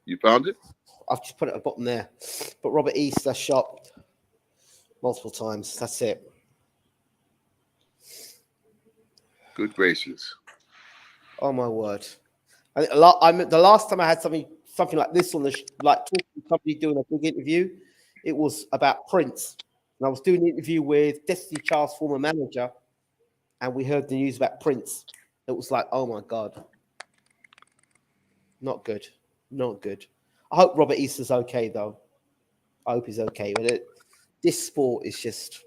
[SPEAKER 2] You found it?
[SPEAKER 1] I've just put it at the bottom there. But Robert Easter shot multiple times. That's it.
[SPEAKER 2] Good gracious.
[SPEAKER 1] Oh my word! I think the last time I had something like this on the like talking to somebody doing a big interview, it was about Prince, and I was doing an interview with Destiny Child's former manager, and we heard the news about Prince. It was like, oh my god, not good, not good. I hope Robert Easter's okay though. I hope he's okay. But this sport is just.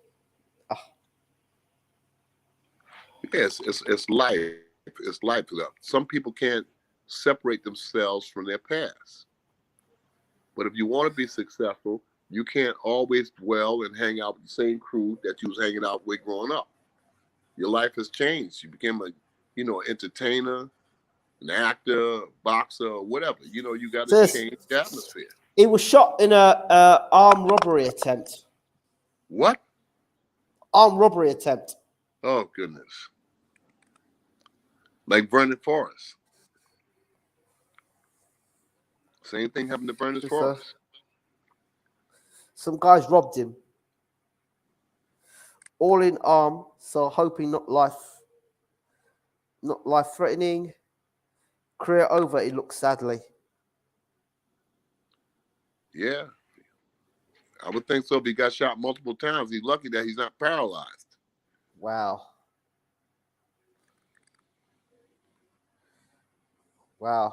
[SPEAKER 2] Yes, it's life. It's life. Some people can't separate themselves from their past. But if you want to be successful, you can't always dwell and hang out with the same crew that you was hanging out with growing up. Your life has changed. You became entertainer, an actor, boxer, whatever. You got to change the atmosphere.
[SPEAKER 1] It was shot in a armed robbery attempt.
[SPEAKER 2] What?
[SPEAKER 1] Armed robbery attempt.
[SPEAKER 2] Oh, goodness. Like Vernon Forrest. Same thing happened to Vernon Forrest.
[SPEAKER 1] Some guys robbed him. All in arm, so hoping not life-threatening. Career over, it looks sadly.
[SPEAKER 2] Yeah. I would think so if he got shot multiple times. He's lucky that he's not paralyzed.
[SPEAKER 1] Wow. Wow.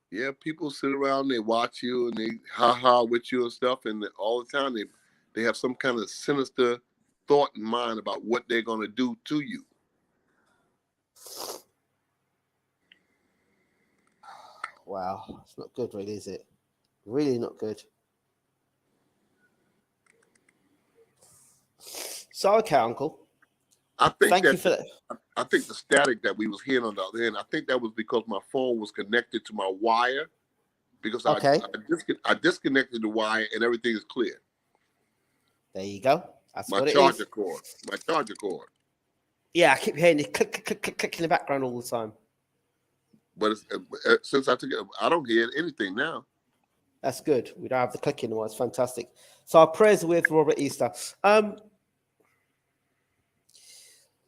[SPEAKER 2] Yeah, people sit around, they watch you, and they ha-ha with you and stuff, and all the time they have some kind of sinister thought in mind about what they're going to do to you.
[SPEAKER 1] Wow. It's not good, really, is it? Really not good. So, okay, Uncle.
[SPEAKER 2] I think
[SPEAKER 1] Thank you for that.
[SPEAKER 2] I think the static that we was hearing on the other end, I think that was because my phone was connected to my wire, because I disconnected the wire and everything is clear.
[SPEAKER 1] There you go. That's
[SPEAKER 2] my
[SPEAKER 1] what
[SPEAKER 2] charger
[SPEAKER 1] it is.
[SPEAKER 2] cord. My charger cord.
[SPEAKER 1] Yeah, I keep hearing it click, click, click, click, click in the background all the time.
[SPEAKER 2] But since I took it, I don't hear anything now.
[SPEAKER 1] That's good. We don't have the clicking anymore. It's fantastic. So our prayers with Robert Easter.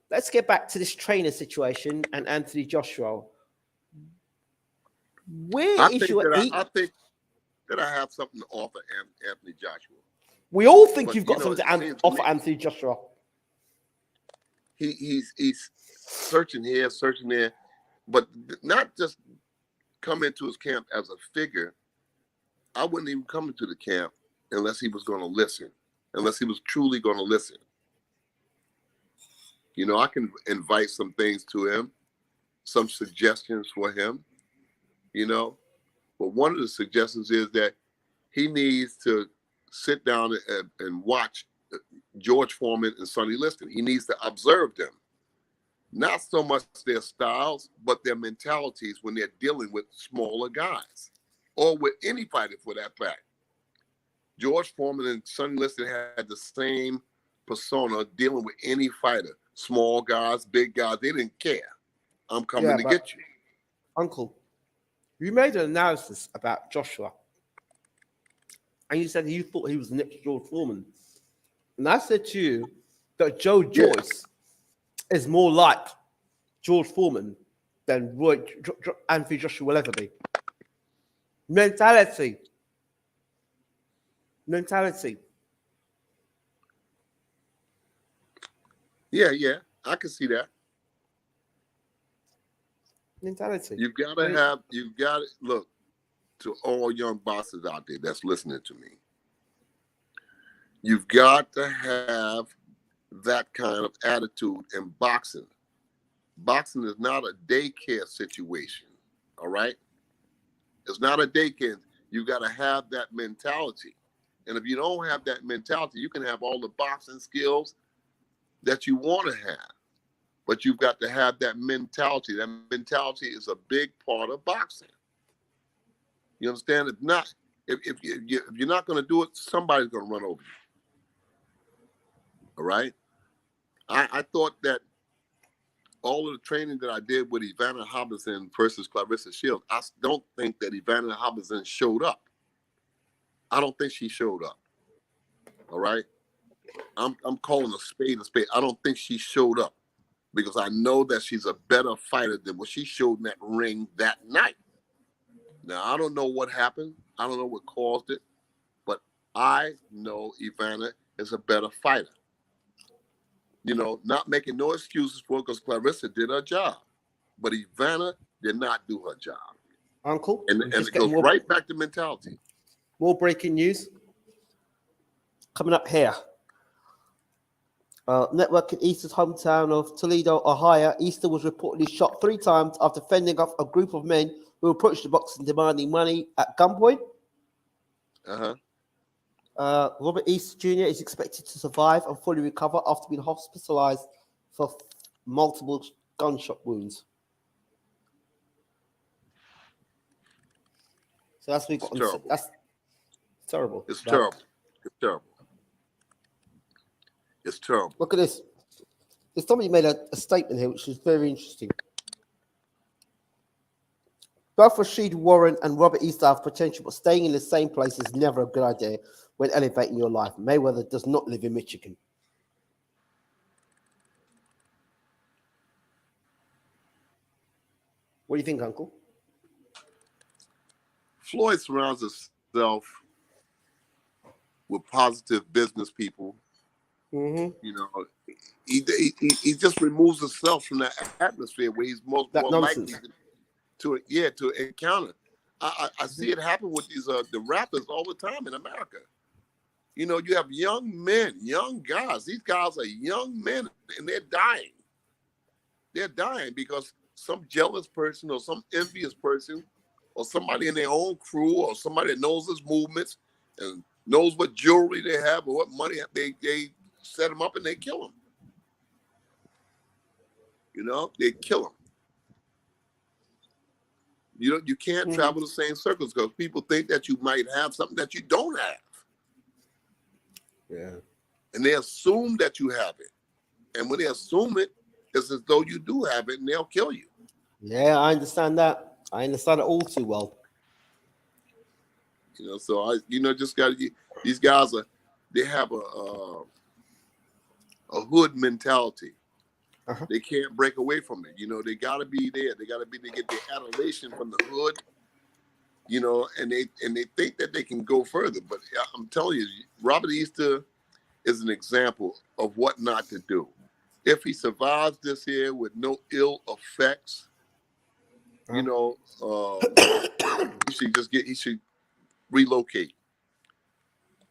[SPEAKER 1] Let's get back to this trainer situation and Anthony Joshua.
[SPEAKER 2] I think that I have something to offer Anthony Joshua.
[SPEAKER 1] We all think you've got something to offer Anthony Joshua.
[SPEAKER 2] He's searching here, searching there, but not just come into his camp as a figure. I wouldn't even come into the camp unless he was going to listen, unless he was truly going to listen. I can invite some things to him, some suggestions for him, But one of the suggestions is that he needs to sit down and watch George Foreman and Sonny Liston. He needs to observe them. Not so much their styles, but their mentalities when they're dealing with smaller guys, or with any fighter for that fact. George Foreman and Sonny Liston had the same persona dealing with any fighter. Small guys, big guys, they didn't care. I'm coming to get you.
[SPEAKER 1] Uncle, you made an analysis about Joshua, and you said you thought he was the next George Foreman. And I said to you that Joe Joyce is more like George Foreman than Anthony Joshua will ever be. Mentality.
[SPEAKER 2] Yeah, I can see that.
[SPEAKER 1] Mentality.
[SPEAKER 2] You've got to look, to all young bosses out there that's listening to me. You've got to have that kind of attitude in boxing. Boxing is not a daycare situation, all right? It's not a daycare. You've got to have that mentality. And if you don't have that mentality, you can have all the boxing skills that you want to have. but you've got to have that mentality. That mentality is a big part of boxing. You understand? If you're not going to do it, somebody's going to run over you. All right? I thought that all of the training that I did with Ivana Hobson versus Clarissa Shields, I don't think that Ivana Hobson showed up. I don't think she showed up. All right? I'm calling a spade a spade. I don't think she showed up because I know that she's a better fighter than what she showed in that ring that night. Now, I don't know what happened. I don't know what caused it, but I know Ivana is a better fighter. You know, not making no excuses for it because Clarissa did her job, but Ivana did not do her job.
[SPEAKER 1] Uncle,
[SPEAKER 2] And it goes right back to mentality.
[SPEAKER 1] More breaking news coming up here. Network in Easter's hometown of Toledo, Ohio. Easter was reportedly shot 3 times after fending off a group of men who approached the boxing demanding money at gunpoint. Robert Easter Jr. is expected to survive and fully recover after being hospitalized for multiple gunshot wounds. So that's what we got.
[SPEAKER 2] Terrible.
[SPEAKER 1] That's terrible.
[SPEAKER 2] It's terrible. It's terrible. It's terrible.
[SPEAKER 1] Look at this. Somebody made a statement here, which is very interesting. Both Rashid Warren and Robert Easter have potential, but staying in the same place is never a good idea when elevating your life. Mayweather does not live in Michigan. What do you think, Uncle?
[SPEAKER 2] Floyd surrounds himself with positive business people.
[SPEAKER 1] Mm-hmm.
[SPEAKER 2] You know, he just removes himself from that atmosphere where he's more likely to encounter. I see it happen with these the rappers all the time in America. You know, you have young men, young guys. These guys are young men, and they're dying. They're dying because some jealous person or some envious person or somebody in their own crew or somebody that knows his movements and knows what jewelry they have or what money they set them up and they kill them. You know, they kill them. You can't travel the same circles because people think that you might have something that you don't have.
[SPEAKER 1] Yeah.
[SPEAKER 2] And they assume that you have it. And when they assume it, it's as though you do have it and they'll kill you.
[SPEAKER 1] Yeah, I understand that. I understand it all too well.
[SPEAKER 2] You know, so just got to. These guys they have a hood mentality. They can't break away from it. You know, they got to be there. They get their adulation from the hood. You know, and they think that they can go further. But I'm telling you, Robert Easter is an example of what not to do. If he survives this year with no ill effects, you know, he should relocate.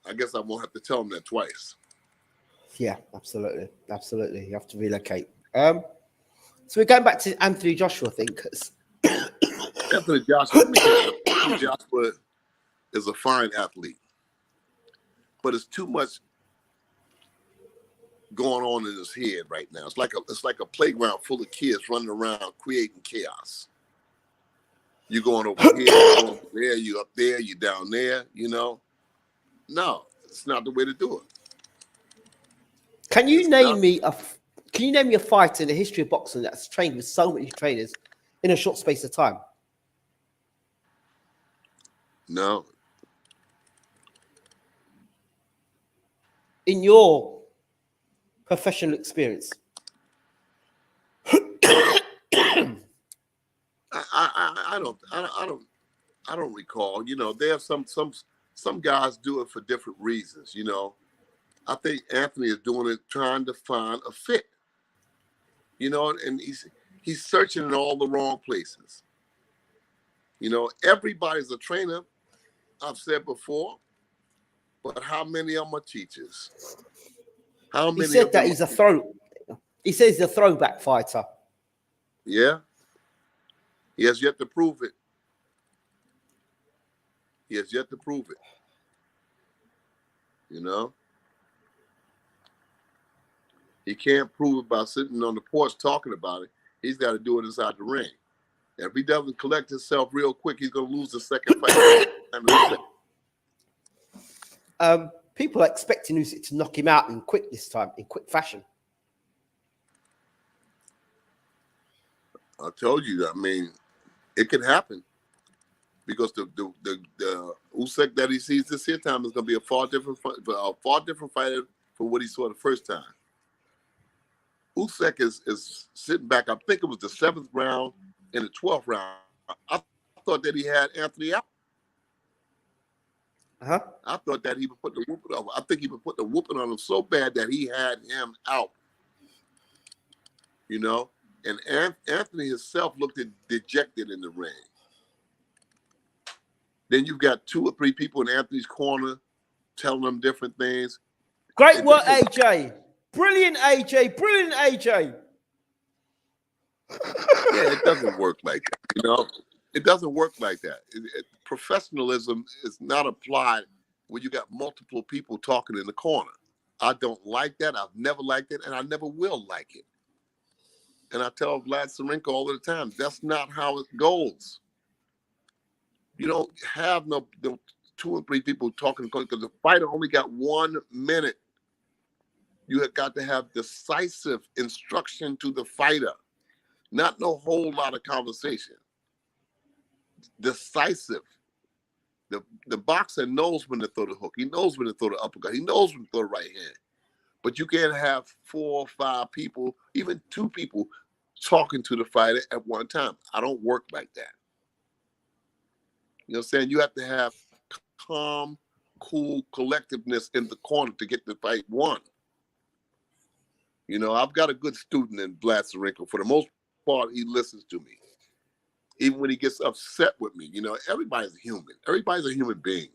[SPEAKER 2] I guess I won't have to tell him that twice.
[SPEAKER 1] Yeah, absolutely. You have to relocate. So we're going back to Anthony Joshua, I think.
[SPEAKER 2] Anthony Joshua, Anthony Joshua is a fine athlete, but it's too much going on in his head right now. It's like a playground full of kids running around creating chaos. You're going over here, you're going over there, you're up there, you're down there, you know. No, it's not the way to do it.
[SPEAKER 1] Can you name me a fighter in the history of boxing that's trained with so many trainers in a short space of time?
[SPEAKER 2] No.
[SPEAKER 1] In your professional experience.
[SPEAKER 2] I don't recall. You know, there are some guys do it for different reasons. You know, I think Anthony is doing it trying to find a fit. You know, and he's searching in all the wrong places. You know, everybody's a trainer. I've said before, but how many of them are teachers? How many?
[SPEAKER 1] He said that he's a He says he's a throwback fighter.
[SPEAKER 2] Yeah. He has yet to prove it. He has yet to prove it. You know? He can't prove it by sitting on the porch talking about it. He's got to do it inside the ring. And if he doesn't collect himself real quick, he's going to lose the second fight.
[SPEAKER 1] People are expecting Usyk to knock him out in quick fashion.
[SPEAKER 2] I told you, I mean, it could happen because the Usyk that he sees this here time is going to be a far different fighter from what he saw the first time. Usyk is sitting back. I think it was the 7th round and the 12th round. I thought that he had Anthony out. I thought that he would put the whooping on. I think he would put the whooping on him so bad that he had him out. You know, and Anthony himself looked dejected in the ring. Then you've got 2 or 3 people in Anthony's corner telling him different things.
[SPEAKER 1] Great work, AJ. Brilliant, AJ. Brilliant, AJ.
[SPEAKER 2] Yeah, it doesn't work like that. You know, it doesn't work like that. Professionalism is not applied when you got multiple people talking in the corner. I don't like that. I've never liked it, and I never will like it. And I tell Vlad Sirenko all the time, that's not how it goes. You don't have no 2 or 3 people talking because the fighter only got 1 minute. You have got to have decisive instruction to the fighter, not no whole lot of conversation. Decisive. The boxer knows when to throw the hook. He knows when to throw the uppercut. He knows when to throw the right hand. But you can't have 4 or 5 people, even 2 people, talking to the fighter at one time. I don't work like that. You know what I'm saying? You have to have calm, cool collectiveness in the corner to get the fight won. You know, I've got a good student in Vlad Sirenko. For the most part, he listens to me. Even when he gets upset with me, you know, everybody's human. Everybody's a human being.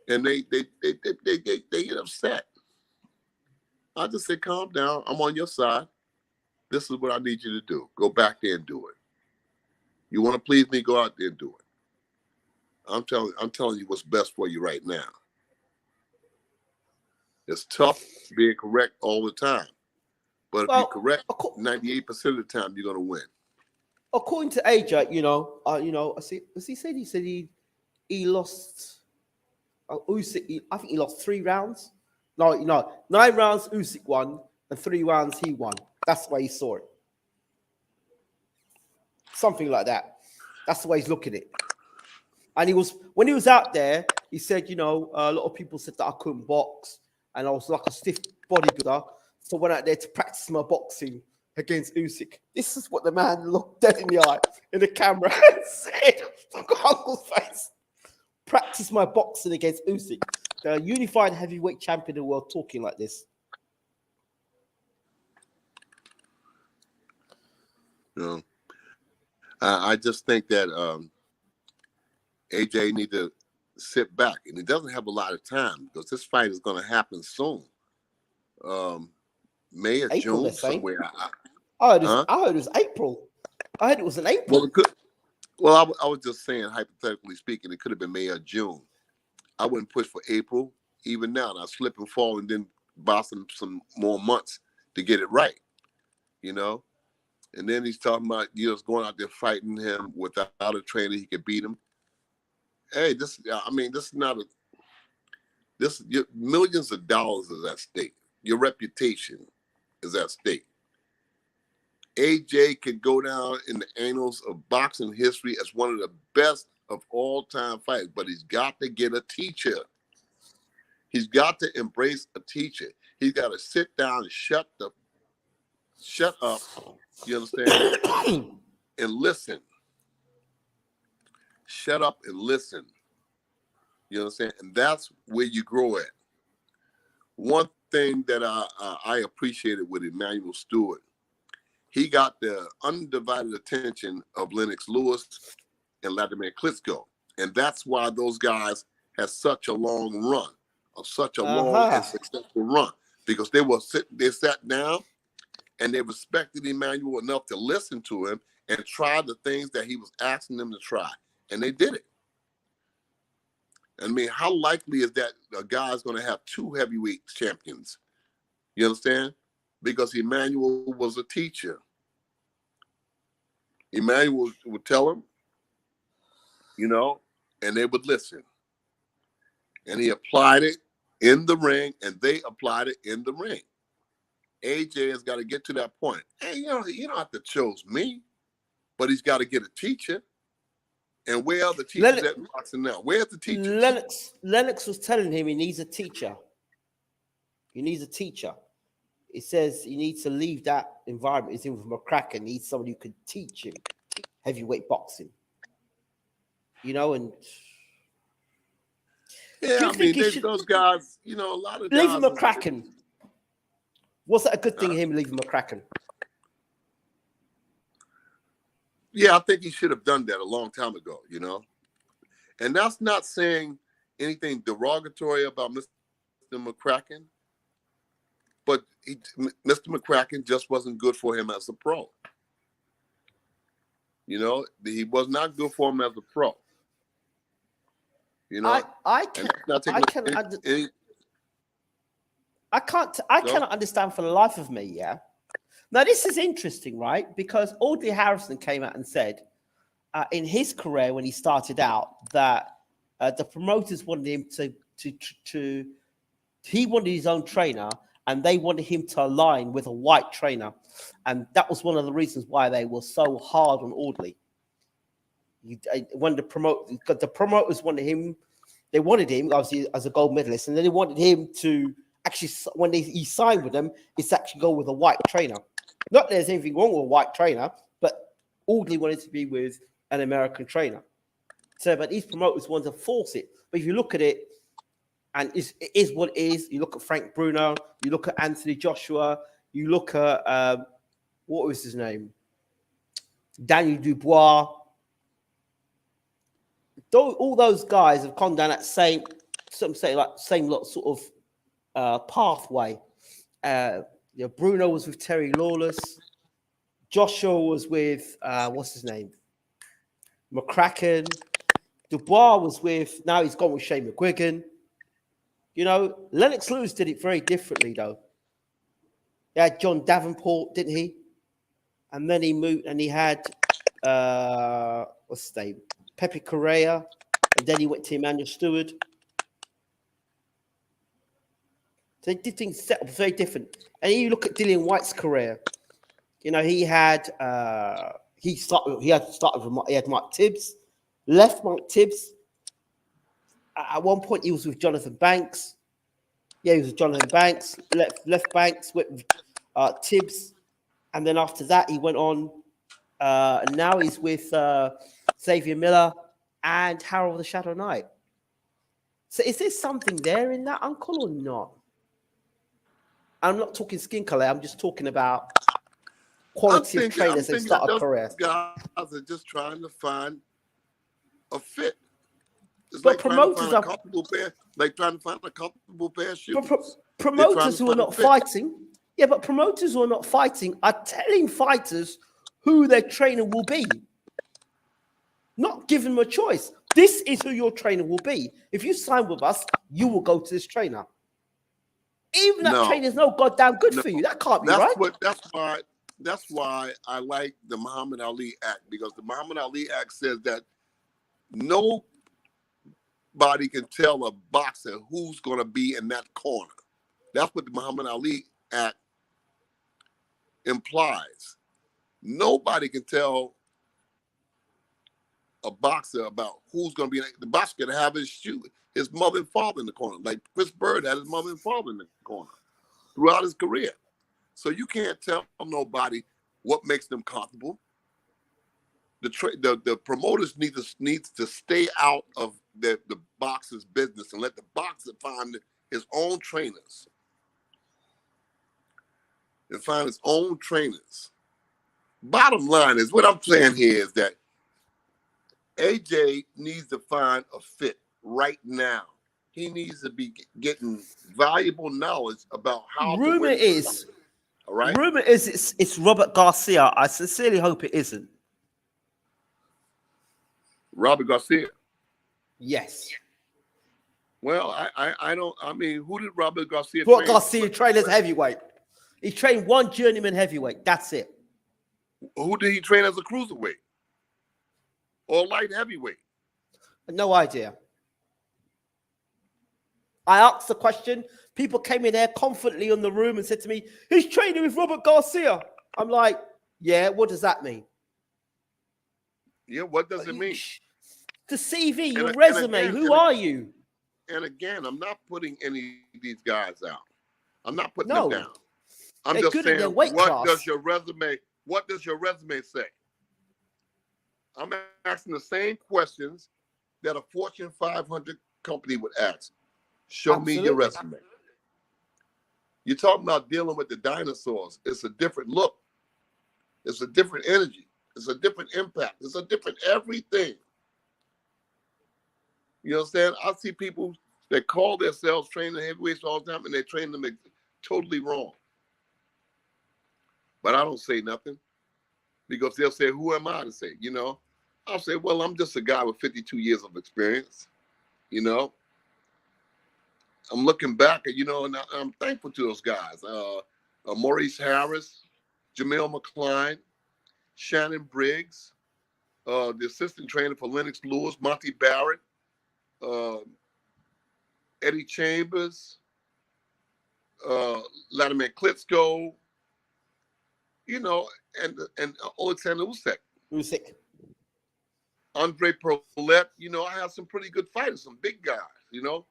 [SPEAKER 2] And they get upset. I just say, calm down. I'm on your side. This is what I need you to do. Go back there and do it. You want to please me, go out there and do it. I'm telling you what's best for you right now. It's tough being correct all the time. But if you're correct 98% of the time, you're gonna win.
[SPEAKER 1] According to AJ, I see. He said he lost. Usyk, I think he lost 3 rounds. No, 9 rounds Usyk won, and 3 rounds he won. That's the way he saw it. Something like that. That's the way he's looking at it. And when he was out there, he said, a lot of people said that I couldn't box, and I was like a stiff bodybuilder. So I went out there to practice my boxing against Usyk. This is what the man looked dead in the eye in the camera and said, look at Uncle's face. Practice my boxing against Usyk, the unified heavyweight champion of the world, talking like this.
[SPEAKER 2] I just think that AJ need to sit back, and he doesn't have a lot of time because this fight is going to happen soon. May or June somewhere.
[SPEAKER 1] I heard it was April. I heard it was in April.
[SPEAKER 2] Well, I was just saying, hypothetically speaking, it could have been May or June. I wouldn't push for April. Even now, and I slip and fall and then buy some more months to get it right, And then he's talking about, going out there fighting him without a trainer, he could beat him. Hey, this is not millions of dollars is at stake. Your reputation is at stake. AJ could go down in the annals of boxing history as one of the best of all time fighters, but he's got to get a teacher. He's got to embrace a teacher. He's got to sit down and shut up, you understand, and listen. Shut up and listen. You understand? And that's where you grow at. One thing that I appreciated with Emmanuel Stewart, he got the undivided attention of Lennox Lewis and Vladimir Klitschko. And that's why those guys had such a long run, such a long and successful run, because they sat down and they respected Emmanuel enough to listen to him and try the things that he was asking them to try. And they did it. I mean, how likely is that a guy's going to have 2 heavyweight champions? You understand? because Emmanuel was a teacher. Emmanuel would tell him, and they would listen. And he applied it in the ring, and they applied it in the ring. AJ has got to get to that point. Hey, you don't have to choose me, but he's got to get a teacher. And where are the teachers at boxing now? Where's the teachers?
[SPEAKER 1] Lennox was telling him he needs a teacher. He needs a teacher. He says he needs to leave that environment. He's in with McCracken. He needs somebody who could teach him heavyweight boxing. And
[SPEAKER 2] yeah, I mean, those guys, a lot of guys.
[SPEAKER 1] Leaving McCracken. Was that a good thing, him leaving McCracken?
[SPEAKER 2] Yeah, I think he should have done that a long time ago, And that's not saying anything derogatory about Mr. McCracken, but Mr. McCracken just wasn't good for him as a pro. He was not good for him as a pro.
[SPEAKER 1] I cannot understand for the life of me, yeah. Now, this is interesting, right? Because Audley Harrison came out and said in his career when he started out that the promoters wanted him he wanted his own trainer and they wanted him to align with a white trainer. And that was one of the reasons why they were so hard on Audley. When the promoters wanted him, they wanted him obviously as a gold medalist, and then they wanted him to actually, when he signed with them, is to actually go with a white trainer. Not that there's anything wrong with a white trainer, but Audley wanted to be with an American trainer. So, but these promoters wanted to force it. But if you look at it, and it is what it is. You look at Frank Bruno, you look at Anthony Joshua, you look at what was his name, Daniel Dubois. All those guys have gone down that same sort of pathway. Bruno was with Terry Lawless. Joshua was with what's his name, McCracken. Dubois was with, now he's gone with Shane McGuigan. Lennox Lewis did it very differently though. He had John Davenport, didn't he? And then he moved and he had what's his name, Pepe Correa, and then he went to Emmanuel Stewart. So they did things set up very different. And you look at Dillian White's career. He had he had Mike Tibbs, left Mike Tibbs. At one point, he was with Jonathan Banks. Yeah, he was with Jonathan Banks. Left Banks with Tibbs, and then after that, he went on. And now he's with Xavier Miller and Harold the Shadow Knight. So, is there something there in that, Uncle, or not? I'm not talking skin color. I'm just talking about quality of trainers that start a career.
[SPEAKER 2] Guys are just trying to find a fit. It's
[SPEAKER 1] but
[SPEAKER 2] like
[SPEAKER 1] promoters
[SPEAKER 2] are trying to find a comfortable pair of shoes.
[SPEAKER 1] But promoters who are not fighting, but promoters who are not fighting are telling fighters who their trainer will be. Not giving them a choice. This is who your trainer will be. If you sign with us, you will go to this trainer. Even that trainer is no goddamn good for you. That can't be right.
[SPEAKER 2] That's why I like the Muhammad Ali Act, because the Muhammad Ali Act says that nobody can tell a boxer who's going to be in that corner. That's what the Muhammad Ali Act implies. Nobody can tell a boxer about who's going to be. The boxer can have his mother and father in the corner, like Chris Bird had his mother and father in the corner throughout his career. So you can't tell nobody what makes them comfortable. The promoters need to stay out of the boxer's business and let the boxer find his own trainers. And find his own trainers. Bottom line is, what I'm saying here is that AJ needs to find a fit right now. He needs to be getting valuable knowledge about how.
[SPEAKER 1] Rumor is,
[SPEAKER 2] all right.
[SPEAKER 1] Rumor is it's Robert Garcia. I sincerely hope it isn't.
[SPEAKER 2] Robert Garcia.
[SPEAKER 1] Yes.
[SPEAKER 2] Well, I don't. I mean, who did Robert Garcia?
[SPEAKER 1] Robert Garcia train as heavyweight. He trained one journeyman heavyweight. That's it.
[SPEAKER 2] Who did he train as a cruiserweight or light heavyweight?
[SPEAKER 1] No idea. I asked the question. People came in there confidently in the room and said to me, he's training with Robert Garcia. I'm like, yeah, what does that mean?
[SPEAKER 2] Yeah, what does it mean?
[SPEAKER 1] The CV, your resume, who are you?
[SPEAKER 2] And again, I'm not putting any of these guys out. I'm not putting them down. I'm just saying, what does your resume say? I'm asking the same questions that a Fortune 500 company would ask. Show me your resume. You're talking about dealing with the dinosaurs. It's a different look. It's a different energy. It's a different impact. It's a different everything. You understand? I see people that call themselves training heavyweights all the time, and they train them totally wrong. But I don't say nothing because they'll say, who am I to say? You know, I'll say, well, I'm just a guy with 52 years of experience. You know, I'm looking back at, you know, and I'm thankful to those guys. Maurice Harris, Jamel McCline, Shannon Briggs, the assistant trainer for Lennox Lewis, Monty Barrett, Eddie Chambers, Latimer Klitschko, you know, and Alexander
[SPEAKER 1] Usyk.
[SPEAKER 2] Andre Perlet, you know, I have some pretty good fighters, some big guys, you know,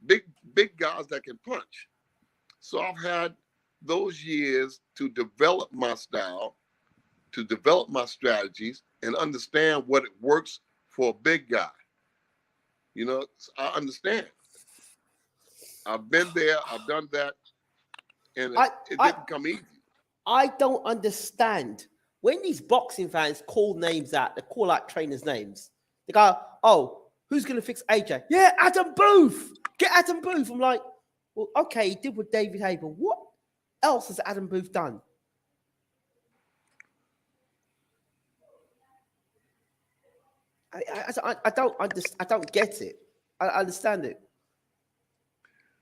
[SPEAKER 2] big guys that can punch. So I've had those years to develop my style, to develop my strategies, and understand what it works for a big guy. You know, I understand. I've been there, I've done that, and it didn't come easy.
[SPEAKER 1] I don't understand. When these boxing fans call names out, they call out trainers' names. They go, oh, who's going to fix AJ? Yeah, Adam Booth. Get Adam Booth. I'm like, well, okay, he did with David Haye, but what else has Adam Booth done? I don't get it. I understand it.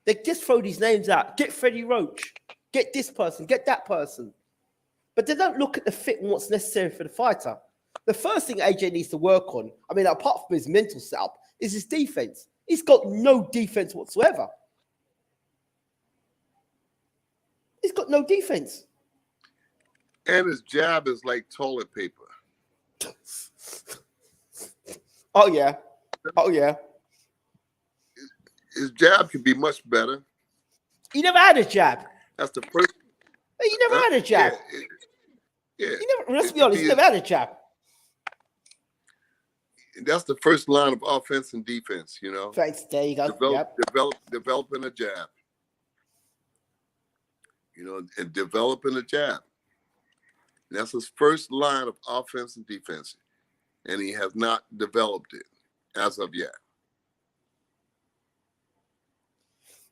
[SPEAKER 1] They just throw these names out. Get Freddie Roach. Get this person. Get that person. But they don't look at the fit and what's necessary for the fighter. The first thing AJ needs to work on, I mean, apart from his mental setup, is his defense. He's got no defense whatsoever. He's got no defense.
[SPEAKER 2] And his jab is like toilet paper.
[SPEAKER 1] Oh, yeah. Oh, yeah.
[SPEAKER 2] His jab could be much better.
[SPEAKER 1] He never had a jab.
[SPEAKER 2] That's the first.
[SPEAKER 1] He never had a jab.
[SPEAKER 2] Yeah.
[SPEAKER 1] Let's be honest, he never had a jab.
[SPEAKER 2] That's the first line of offense and defense, you know.
[SPEAKER 1] Thanks, there you go.
[SPEAKER 2] Developing a jab. You know, and developing a jab. That's his first line of offense and defense. And he has not developed it as of yet.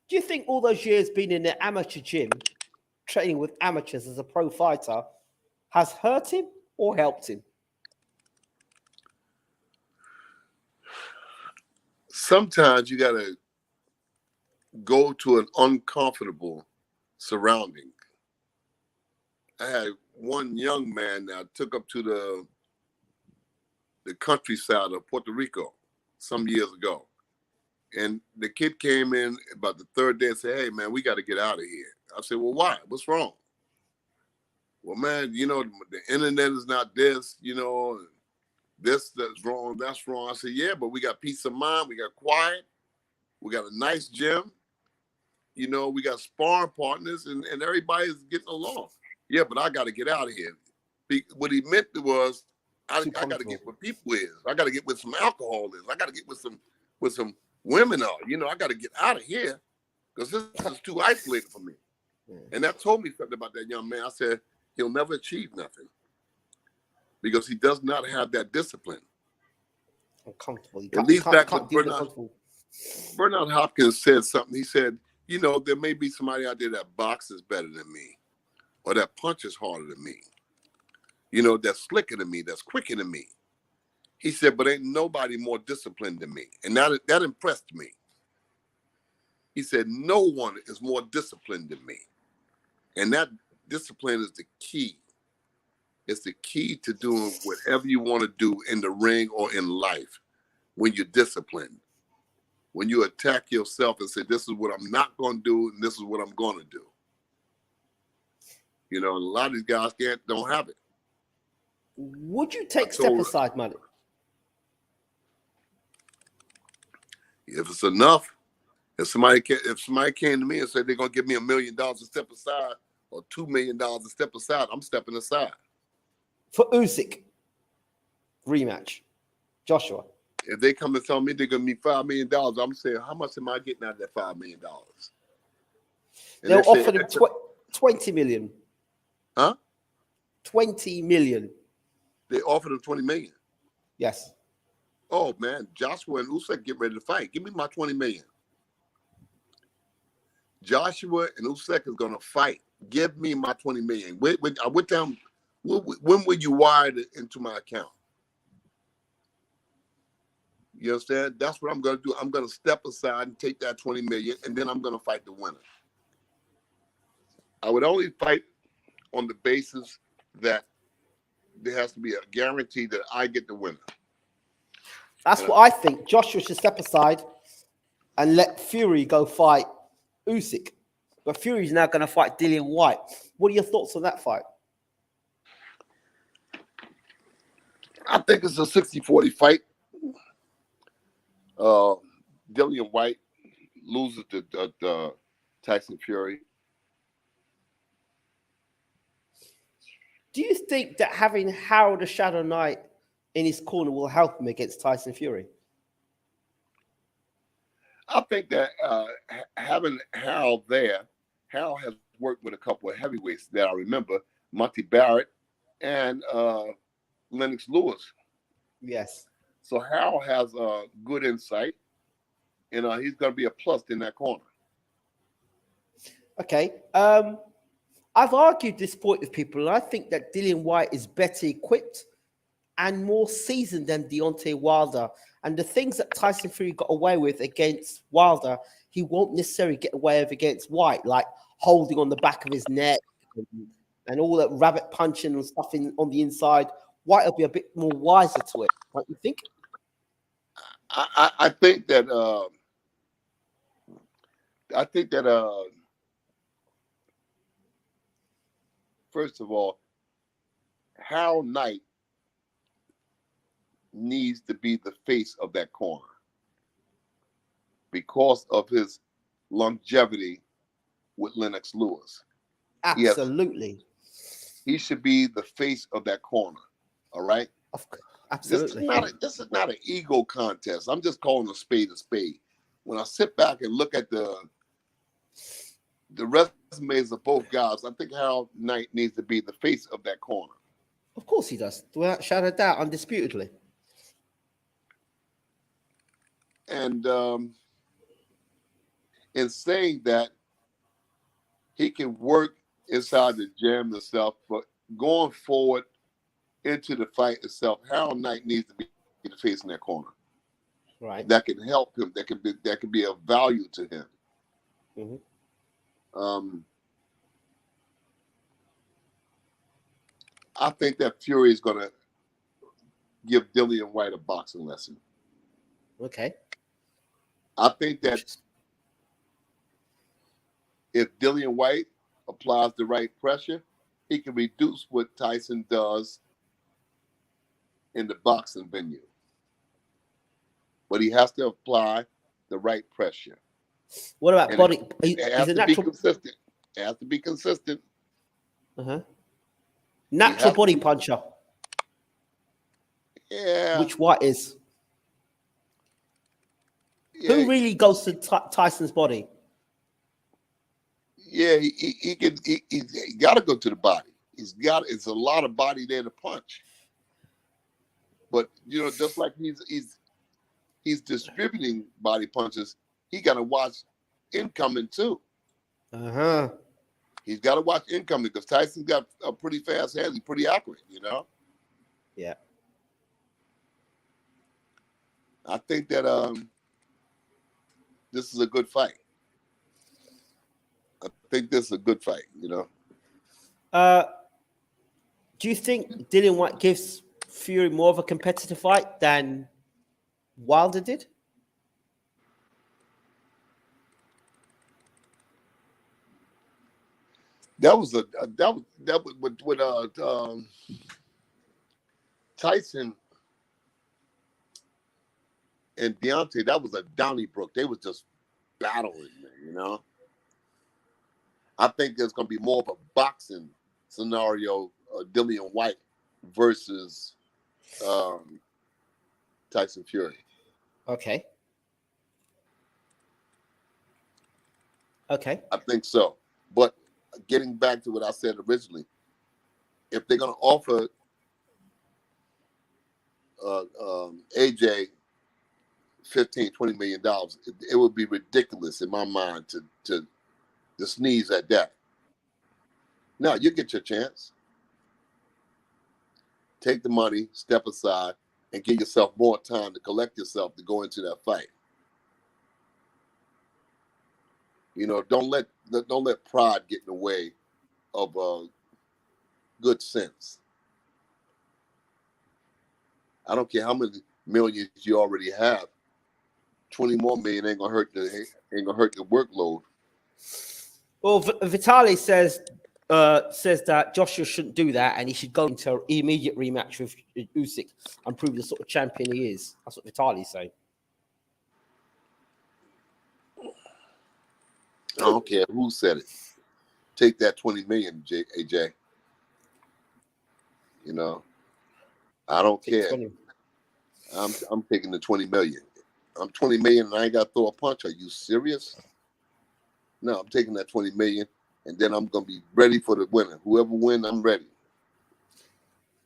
[SPEAKER 1] Do you think all those years being in the amateur gym, training with amateurs as a pro fighter, has hurt him or helped him?
[SPEAKER 2] Sometimes you got to go to an uncomfortable surrounding. I had one young man that I took up to the countryside of Puerto Rico some years ago. And the kid came in about the third day and said, hey, man, we got to get out of here. I said, well, why? What's wrong? Well, man, you know, the internet is not this, you know, that's wrong, that's wrong. I said, yeah, but we got peace of mind. We got quiet. We got a nice gym. You know, we got sparring partners and everybody's getting along. Yeah, but I got to get out of here. What he meant was, I got to get where people is. I got to get where some alcohol is. I got to get with some women are. You know, I got to get out of here because this is too isolated for me. And that told me something about that young man. I said, he'll never achieve nothing because he does not have that discipline.
[SPEAKER 1] Uncomfortable.
[SPEAKER 2] At least back when Bernard Hopkins said something. He said, you know, there may be somebody out there that boxes better than me or that punches harder than me. You know, that's slicker than me, that's quicker than me. He said, but ain't nobody more disciplined than me. And that impressed me. He said, no one is more disciplined than me. And that discipline is the key. It's the key to doing whatever you want to do in the ring or in life when you're disciplined. When you attack yourself and say, this is what I'm not going to do and this is what I'm going to do. You know, a lot of these guys don't have it.
[SPEAKER 1] Would you take step aside money?
[SPEAKER 2] If it's enough, if somebody came to me and said they're going to give me $1 million to step aside or $2 million to step aside, I'm stepping aside.
[SPEAKER 1] For Usyk rematch, Joshua.
[SPEAKER 2] If they come and tell me they're going to give me $5 million, I'm saying, how much am I getting out of that $5 million? And
[SPEAKER 1] they'll offer them 20 million.
[SPEAKER 2] Huh?
[SPEAKER 1] 20 million.
[SPEAKER 2] They offered him 20 million.
[SPEAKER 1] Yes.
[SPEAKER 2] Oh man, Joshua and Usyk get ready to fight. Give me my 20 million. Joshua and Usyk is gonna fight. Give me my 20 million. I went down. When will you wire it into my account? You understand? That's what I'm gonna do. I'm gonna step aside and take that 20 million, and then I'm gonna fight the winner. I would only fight on the basis that there has to be a guarantee that I get the winner.
[SPEAKER 1] That's what I think. Joshua should step aside and let Fury go fight Usyk. But Fury's now going to fight Dillian Whyte. What are your thoughts on that fight?
[SPEAKER 2] I think it's a 60-40 fight. Dillian Whyte loses to Tyson Fury.
[SPEAKER 1] Do you think that having Harold the Shadow Knight in his corner will help him against Tyson Fury?
[SPEAKER 2] I think that having Harold there, Harold has worked with a couple of heavyweights that I remember, Monty Barrett and Lennox Lewis.
[SPEAKER 1] Yes.
[SPEAKER 2] So Harold has good insight, and he's going to be a plus in that corner.
[SPEAKER 1] Okay. I've argued this point with people, and I think that Dillian Whyte is better equipped and more seasoned than Deontay Wilder. And the things that Tyson Fury got away with against Wilder, he won't necessarily get away with against Whyte, like holding on the back of his neck and all that rabbit punching and stuff on the inside. Whyte will be a bit more wiser to it, don't you think?
[SPEAKER 2] I think that first of all, Harold Knight needs to be the face of that corner because of his longevity with Lennox Lewis.
[SPEAKER 1] Absolutely.
[SPEAKER 2] He should be the face of that corner. All right?
[SPEAKER 1] Absolutely.
[SPEAKER 2] This is not an ego contest. I'm just calling a spade a spade. When I sit back and look at the resumes of both guys, I think Harold Knight needs to be the face of that corner.
[SPEAKER 1] Of course he does, without a shadow of doubt, undisputedly.
[SPEAKER 2] And in saying that, he can work inside the gym himself, but going forward into the fight itself, Harold Knight needs to be the face in that corner.
[SPEAKER 1] Right.
[SPEAKER 2] That can help him. That can be of value to him.
[SPEAKER 1] Mm-hmm.
[SPEAKER 2] I think that Fury is going to give Dillian Whyte a boxing lesson.
[SPEAKER 1] Okay.
[SPEAKER 2] I think that if Dillian Whyte applies the right pressure, he can reduce what Tyson does in the boxing venue. But he has to apply the right pressure.
[SPEAKER 1] What about body?
[SPEAKER 2] It has to be consistent. It has to be consistent.
[SPEAKER 1] Uh-huh. Natural body puncher.
[SPEAKER 2] Yeah.
[SPEAKER 1] Which Whyte is. Yeah. Who really goes to Tyson's body?
[SPEAKER 2] Yeah, he got to go to the body. It's a lot of body there to punch. But just like he's distributing body punches, he got to watch incoming too.
[SPEAKER 1] Uh-huh.
[SPEAKER 2] He's got to watch incoming because Tyson's got a pretty fast hand. He's pretty accurate,
[SPEAKER 1] Yeah.
[SPEAKER 2] I think that this is a good fight. I think this is a good fight,
[SPEAKER 1] Do you think Dillian White gives Fury more of a competitive fight than Wilder did?
[SPEAKER 2] That was with Tyson and Deontay. That was a Donnybrook. They was just battling, man. I think there's going to be more of a boxing scenario, Dillian White versus Tyson Fury.
[SPEAKER 1] Okay.
[SPEAKER 2] I think so. But getting back to what I said originally, if they're going to offer AJ $15-20 million, it would be ridiculous in my mind to sneeze at that. Now, you get your chance. Take the money, step aside, and give yourself more time to collect yourself to go into that fight. Don't let pride get in the way of good sense. I don't care how many millions you already have. 20 more million ain't gonna hurt the workload.
[SPEAKER 1] Well, Vitaly says that Joshua shouldn't do that, and he should go into an immediate rematch with Usyk and prove the sort of champion he is. That's what Vitaly's saying.
[SPEAKER 2] I don't care who said it. Take that 20 million, AJ. I don't care.
[SPEAKER 1] 20.
[SPEAKER 2] I'm taking the 20 million. I'm 20 million and I ain't got to throw a punch. Are you serious? No, I'm taking that 20 million and then I'm going to be ready for the winner. Whoever wins, I'm ready.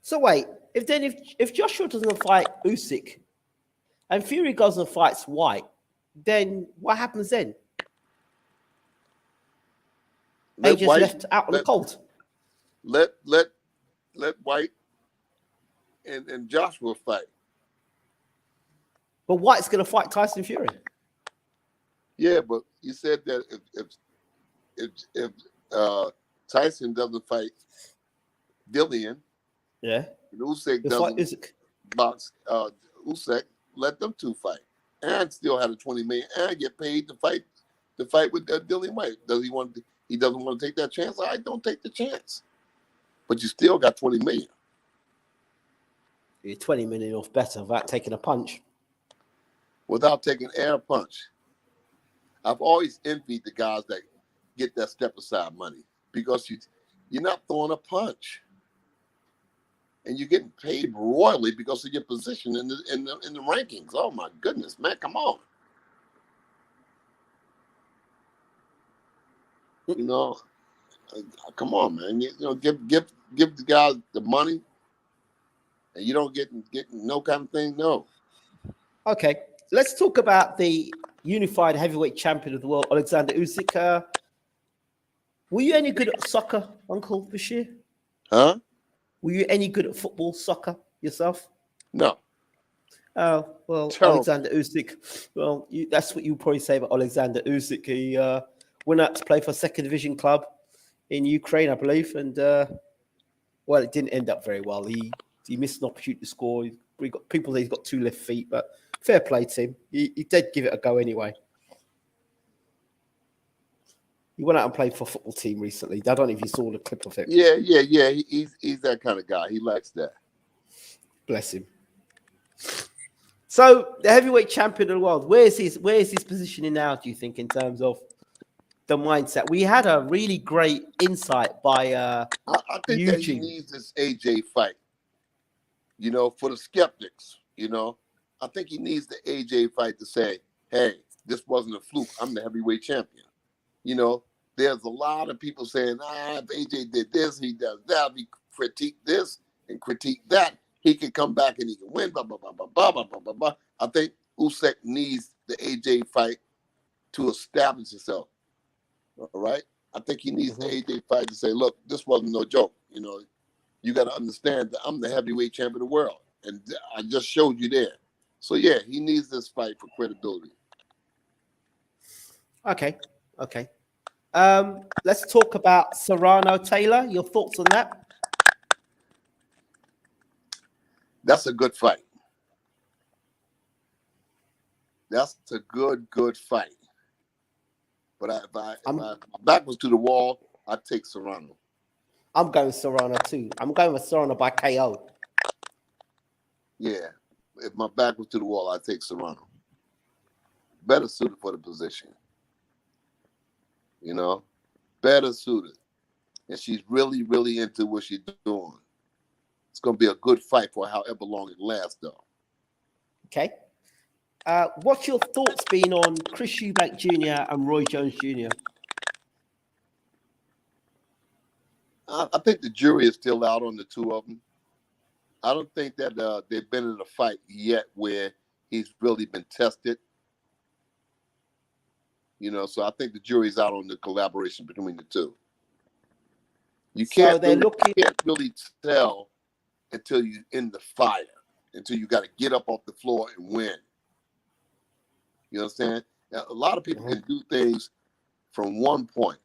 [SPEAKER 1] So wait, if Joshua doesn't fight Usyk and Fury goes and fights White, then what happens then? AJ's left out on the cold.
[SPEAKER 2] Let White and Joshua fight.
[SPEAKER 1] But White's going to fight Tyson Fury.
[SPEAKER 2] Yeah, but you said that if Tyson doesn't fight Dillian,
[SPEAKER 1] yeah,
[SPEAKER 2] and Usyk doesn't box Usyk, let them two fight, and still have the 20 million and get paid to fight with Dillian White. He doesn't want to take that chance. I don't take the chance, but you still got 20 million.
[SPEAKER 1] You're 20 million off better without taking a punch.
[SPEAKER 2] Without taking air punch. I've always envied the guys that get that step aside money because you're not throwing a punch, and you're getting paid royally because of your position in the rankings. Oh my goodness, man, come on! Come on, man. Give the guys the money, and you don't get no kind of thing. No.
[SPEAKER 1] Okay, let's talk about the unified heavyweight champion of the world, Alexander Usyk. Were you any good at soccer, Uncle Bashir?
[SPEAKER 2] Huh?
[SPEAKER 1] Were you any good at football, soccer yourself?
[SPEAKER 2] No.
[SPEAKER 1] Oh, well,
[SPEAKER 2] Terrible.
[SPEAKER 1] Alexander Usyk. Well, that's what you probably say about Alexander Usyk. He went out to play for a second division club in Ukraine, I believe, and well, it didn't end up very well. He missed an opportunity to score. People say he's got 2 left feet, but fair play to him. He did give it a go anyway. He went out and played for a football team recently. I don't know if you saw the clip of it.
[SPEAKER 2] Yeah. He's that kind of guy. He likes that.
[SPEAKER 1] Bless him. So the heavyweight champion of the world, where is his positioning now, do you think, in terms of the mindset? We had a really great insight by
[SPEAKER 2] I think
[SPEAKER 1] Eugene.
[SPEAKER 2] that he needs this AJ fight. For the skeptics, I think he needs the AJ fight to say, hey, this wasn't a fluke. I'm the heavyweight champion. There's a lot of people saying, if AJ did this, he does that, he critique this and critique that, he can come back and he can win, blah, blah, blah, blah, blah, blah, blah, blah, blah. I think Usyk needs the AJ fight to establish himself. All right? I think he needs the AJ fight to say, look, this wasn't no joke. You got to understand that I'm the heavyweight champion of the world. And I just showed you there. So, yeah, he needs this fight for credibility.
[SPEAKER 1] Okay. Let's talk about Serrano Taylor. Your thoughts on that?
[SPEAKER 2] That's a good fight. That's a good fight. But if my back was to the wall, I'd take Serrano.
[SPEAKER 1] I'm going Serrano too. I'm going with Serrano by KO.
[SPEAKER 2] Yeah. If my back was to the wall, I'd take Serrano. Better suited for the position. You know? Better suited. And she's really, really into what she's doing. It's going to be a good fight for however long it lasts, though.
[SPEAKER 1] Okay. What's your thoughts been on Chris Eubank Jr. and Roy Jones Jr.?
[SPEAKER 2] I think the jury is still out on the two of them. I don't think that they've been in a fight yet where he's really been tested. You know, so I think the jury's out on the collaboration between the two. You can't really tell until you're in the fire, until you got to get up off the floor and win. You understand? Now, a lot of people can do things from one point.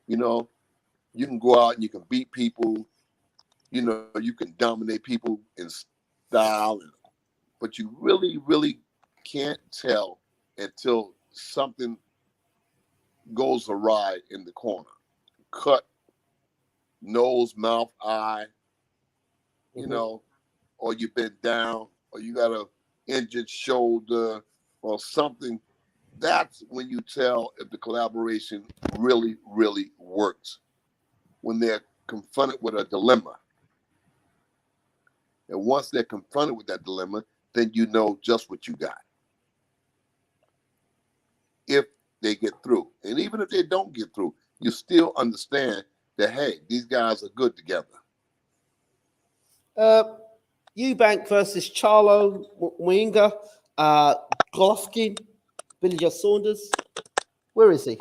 [SPEAKER 2] You know, you can go out and you can beat people. You know, you can dominate people in style, but you really, really can't tell until something goes awry in the corner. Cut, nose, mouth, eye, you know, or you've been down, or you got a injured shoulder or something. That's when you tell if the collaboration really, really works. When they're confronted with a dilemma. And once they're confronted with that dilemma, then you know just what you got. If they get through. And even if they don't get through, you still understand that, hey, these guys are good together.
[SPEAKER 1] Eubank versus Charlo Mwinga, Golovkin, Billy Joe Saunders. Where is he?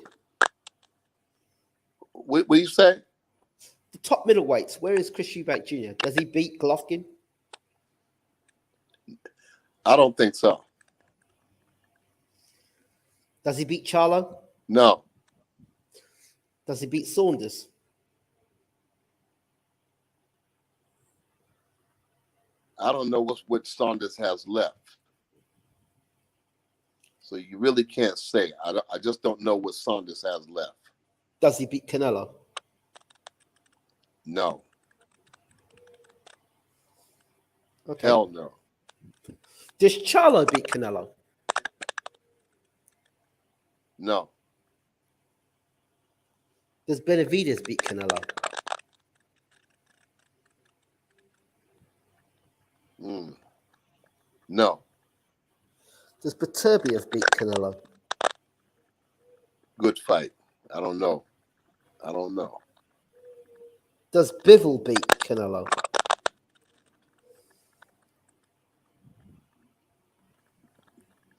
[SPEAKER 2] What do you say?
[SPEAKER 1] The top middleweights. Where is Chris Eubank Jr.? Does he beat Golovkin?
[SPEAKER 2] I don't think so.
[SPEAKER 1] Does he beat Charlo?
[SPEAKER 2] No.
[SPEAKER 1] Does he beat Saunders?
[SPEAKER 2] I don't know what Saunders has left. So you really can't say. I just don't know what Saunders has left.
[SPEAKER 1] Does he beat Canelo?
[SPEAKER 2] No.
[SPEAKER 1] Okay.
[SPEAKER 2] Hell no.
[SPEAKER 1] Does Charlo beat Canelo?
[SPEAKER 2] No.
[SPEAKER 1] Does Benavidez beat Canelo?
[SPEAKER 2] No.
[SPEAKER 1] Does Beterbiev beat Canelo?
[SPEAKER 2] Good fight. I don't know. I don't know.
[SPEAKER 1] Does Bivol beat Canelo?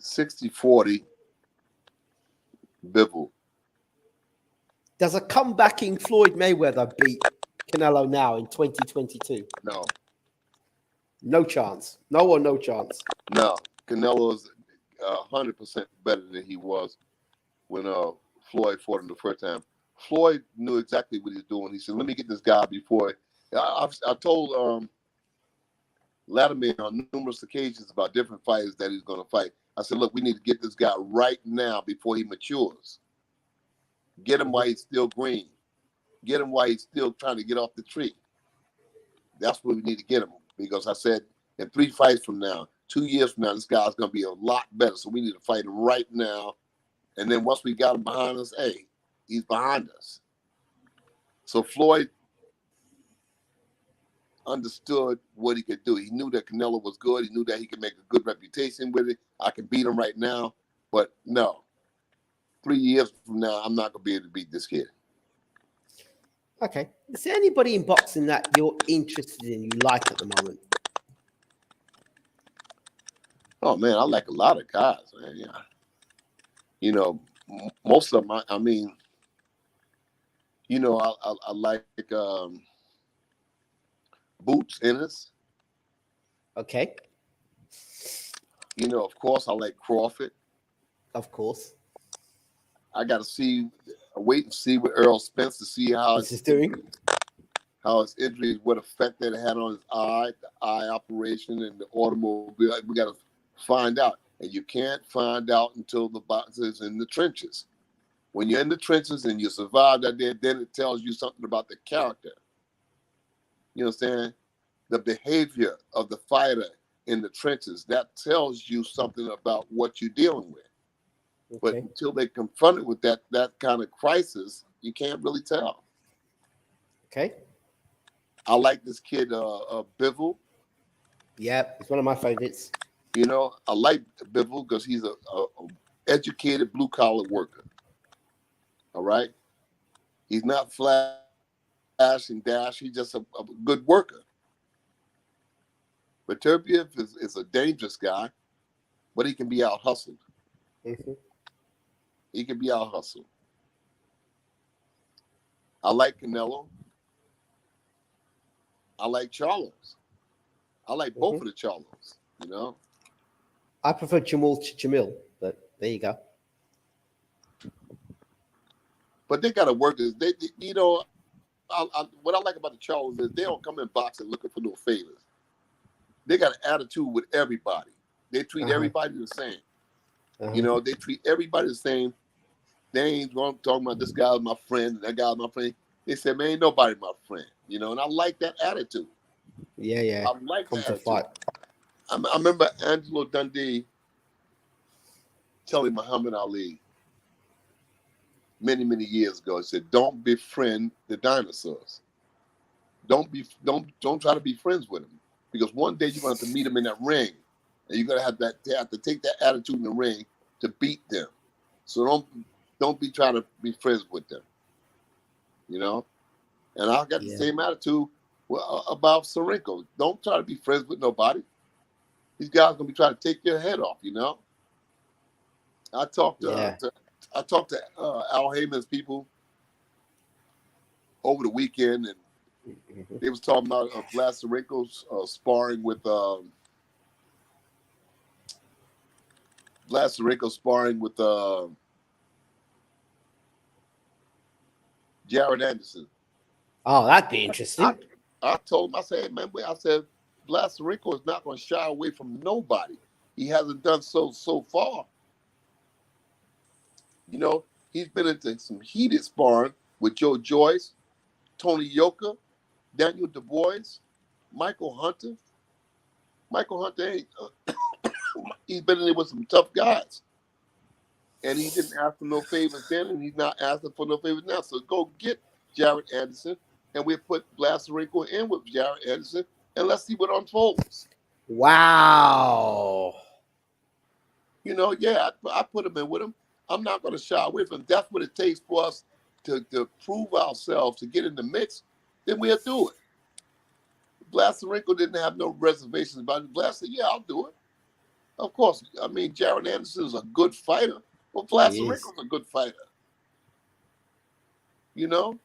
[SPEAKER 2] $60-40 Bivol.
[SPEAKER 1] Does a comebacking Floyd Mayweather beat Canelo now in 2022?
[SPEAKER 2] No.
[SPEAKER 1] No chance. No or no chance?
[SPEAKER 2] No. Canelo's 100% better than he was when Floyd fought him the first time. Floyd knew exactly what he was doing. He said, let me get this guy before. I told Latimer on numerous occasions about different fighters that he's going to fight. I said, look, we need to get this guy right now before he matures. Get him while he's still green. Get him while he's still trying to get off the tree. That's what we need to get him. Because I said, in 3 fights from now, 2 years from now, this guy's going to be a lot better. So we need to fight him right now. And then once we got him behind us, hey, he's behind us. So Floyd understood what he could do. He knew that Canelo was good. He knew that he could make a good reputation with it. I can beat him right now. But no, 3 years from now, I'm not going to be able to beat this kid.
[SPEAKER 1] Okay. Is there anybody in boxing that you're interested in, you like at the moment?
[SPEAKER 2] Oh, man, I like a lot of guys, man. Yeah. You know, most of them, I mean, you know, I like Boots Ennis.
[SPEAKER 1] Okay.
[SPEAKER 2] You know, of course, I like Crawford.
[SPEAKER 1] Of course.
[SPEAKER 2] I got to wait and see with Earl Spence to see how
[SPEAKER 1] This is doing.
[SPEAKER 2] his injuries, what effect that it had on his eye, the eye operation, and the automobile. We got to find out, and you can't find out until the boxer is in the trenches. When you're in the trenches and you survive that day, then it tells you something about the character. You understand? The behavior of the fighter in the trenches, that tells you something about what you're dealing with.
[SPEAKER 1] Okay.
[SPEAKER 2] But until they confront it with that kind of crisis, you can't really tell.
[SPEAKER 1] Okay.
[SPEAKER 2] I like this kid, Bivol.
[SPEAKER 1] Yeah, it's one of my favorites.
[SPEAKER 2] You know, I like Bivol because he's a educated blue collar worker. All right, he's not flash and dash. He's just a good worker. But Turbiev is a dangerous guy, but he can be out hustled.
[SPEAKER 1] Mm-hmm.
[SPEAKER 2] He can be out hustled. I like Canelo. I like Charlos. I like both of the Charlos. You know.
[SPEAKER 1] I prefer Jamal to Jamil, but there you go.
[SPEAKER 2] But they got to work this. They you know, what I like about the Charlos is they don't come in boxing looking for no favors. They got an attitude with everybody. They treat everybody the same. You know, they treat everybody the same. They ain't talking about this guy's my friend and that guy's my friend. They said, man, ain't nobody my friend. You know, and I like that attitude.
[SPEAKER 1] Yeah.
[SPEAKER 2] I like
[SPEAKER 1] Come
[SPEAKER 2] that
[SPEAKER 1] to
[SPEAKER 2] attitude.
[SPEAKER 1] fight.
[SPEAKER 2] I remember Angelo Dundee telling Muhammad Ali many, many years ago, he said, don't befriend the dinosaurs. Don't try to be friends with them. Because one day you're gonna have to meet them in that ring. And you're gonna have to take that attitude in the ring to beat them. So don't be trying to be friends with them. You know? And I got the same attitude about Sirenko. Don't try to be friends with nobody. These guys are gonna be trying to take your head off, you know? I talked to Al Haymon's people over the weekend, and they was talking about Vlad Sirenko's sparring with Jared Anderson.
[SPEAKER 1] Oh, that'd be interesting.
[SPEAKER 2] I told him, I said, hey, man, I said, Vlad Sirenko is not going to shy away from nobody. He hasn't done so far. You know, he's been into some heated sparring with Joe Joyce, Tony Yoka, Daniel Du Bois, Michael Hunter. Michael Hunter ain't, he's been in there with some tough guys. And he didn't ask for no favors then, and he's not asking for no favors now. So go get Jared Anderson, and we'll put Vlad Sirenko in with Jared Anderson, and let's see what unfolds.
[SPEAKER 1] Wow.
[SPEAKER 2] You know, yeah, I put him in with him. I'm not going to shy away from him. That's what it takes for us to prove ourselves, to get in the mix, then we'll do it. Vlad Sirenko didn't have no reservations about it. Vlad said, yeah, I'll do it. Of course. I mean, Jared Anderson is a good fighter, but Vlad Sirenko's a good fighter. You know?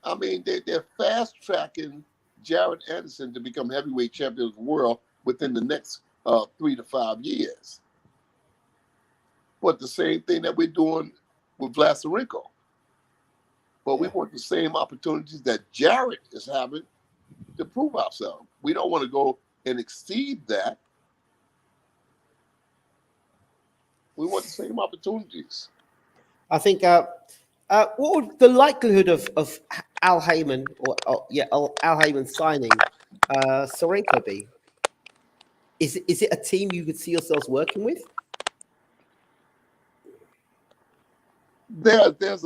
[SPEAKER 2] I mean, they're fast-tracking Jared Anderson to become heavyweight champion of the world within the next 3 to 5 years. But the same thing that we're doing with Vlad Sirenko. But we want the same opportunities that Jared is having to prove ourselves. We don't want to go and exceed that. We want the same opportunities.
[SPEAKER 1] I think. What would the likelihood of Al Haymon Al Haymon signing Sirenko be? Is it a team you could see yourselves working with?
[SPEAKER 2] There's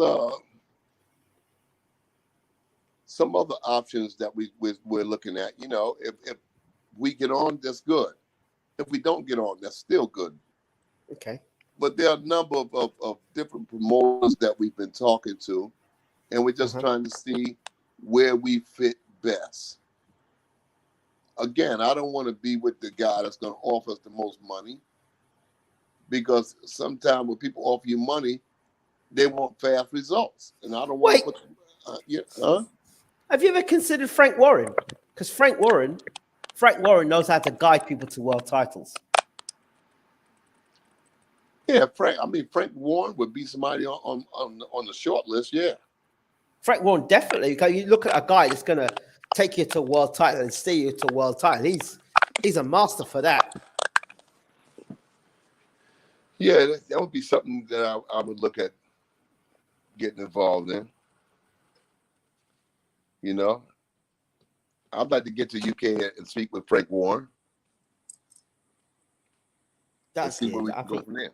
[SPEAKER 2] some other options that we're looking at. You know, if we get on, that's good. If we don't get on, that's still good.
[SPEAKER 1] Okay.
[SPEAKER 2] But there are a number of different promoters that we've been talking to, and we're just trying to see where we fit best. Again, I don't want to be with the guy that's going to offer us the most money, because sometimes when people offer you money, they want fast results, and I don't want to put.
[SPEAKER 1] Have you ever considered Frank Warren? Because Frank Warren knows how to guide people to world titles.
[SPEAKER 2] Yeah, Frank Warren would be somebody on the short list. Yeah.
[SPEAKER 1] Frank Warren, definitely. Because you look at a guy that's going to take you to a world title and steer you to a world title. He's a master for that.
[SPEAKER 2] Yeah, that would be something that I would look at getting involved in. You know, I'd like to get to UK and speak with Frank Warren and
[SPEAKER 1] That's
[SPEAKER 2] see where
[SPEAKER 1] good.
[SPEAKER 2] we
[SPEAKER 1] I
[SPEAKER 2] can go
[SPEAKER 1] think,
[SPEAKER 2] from there.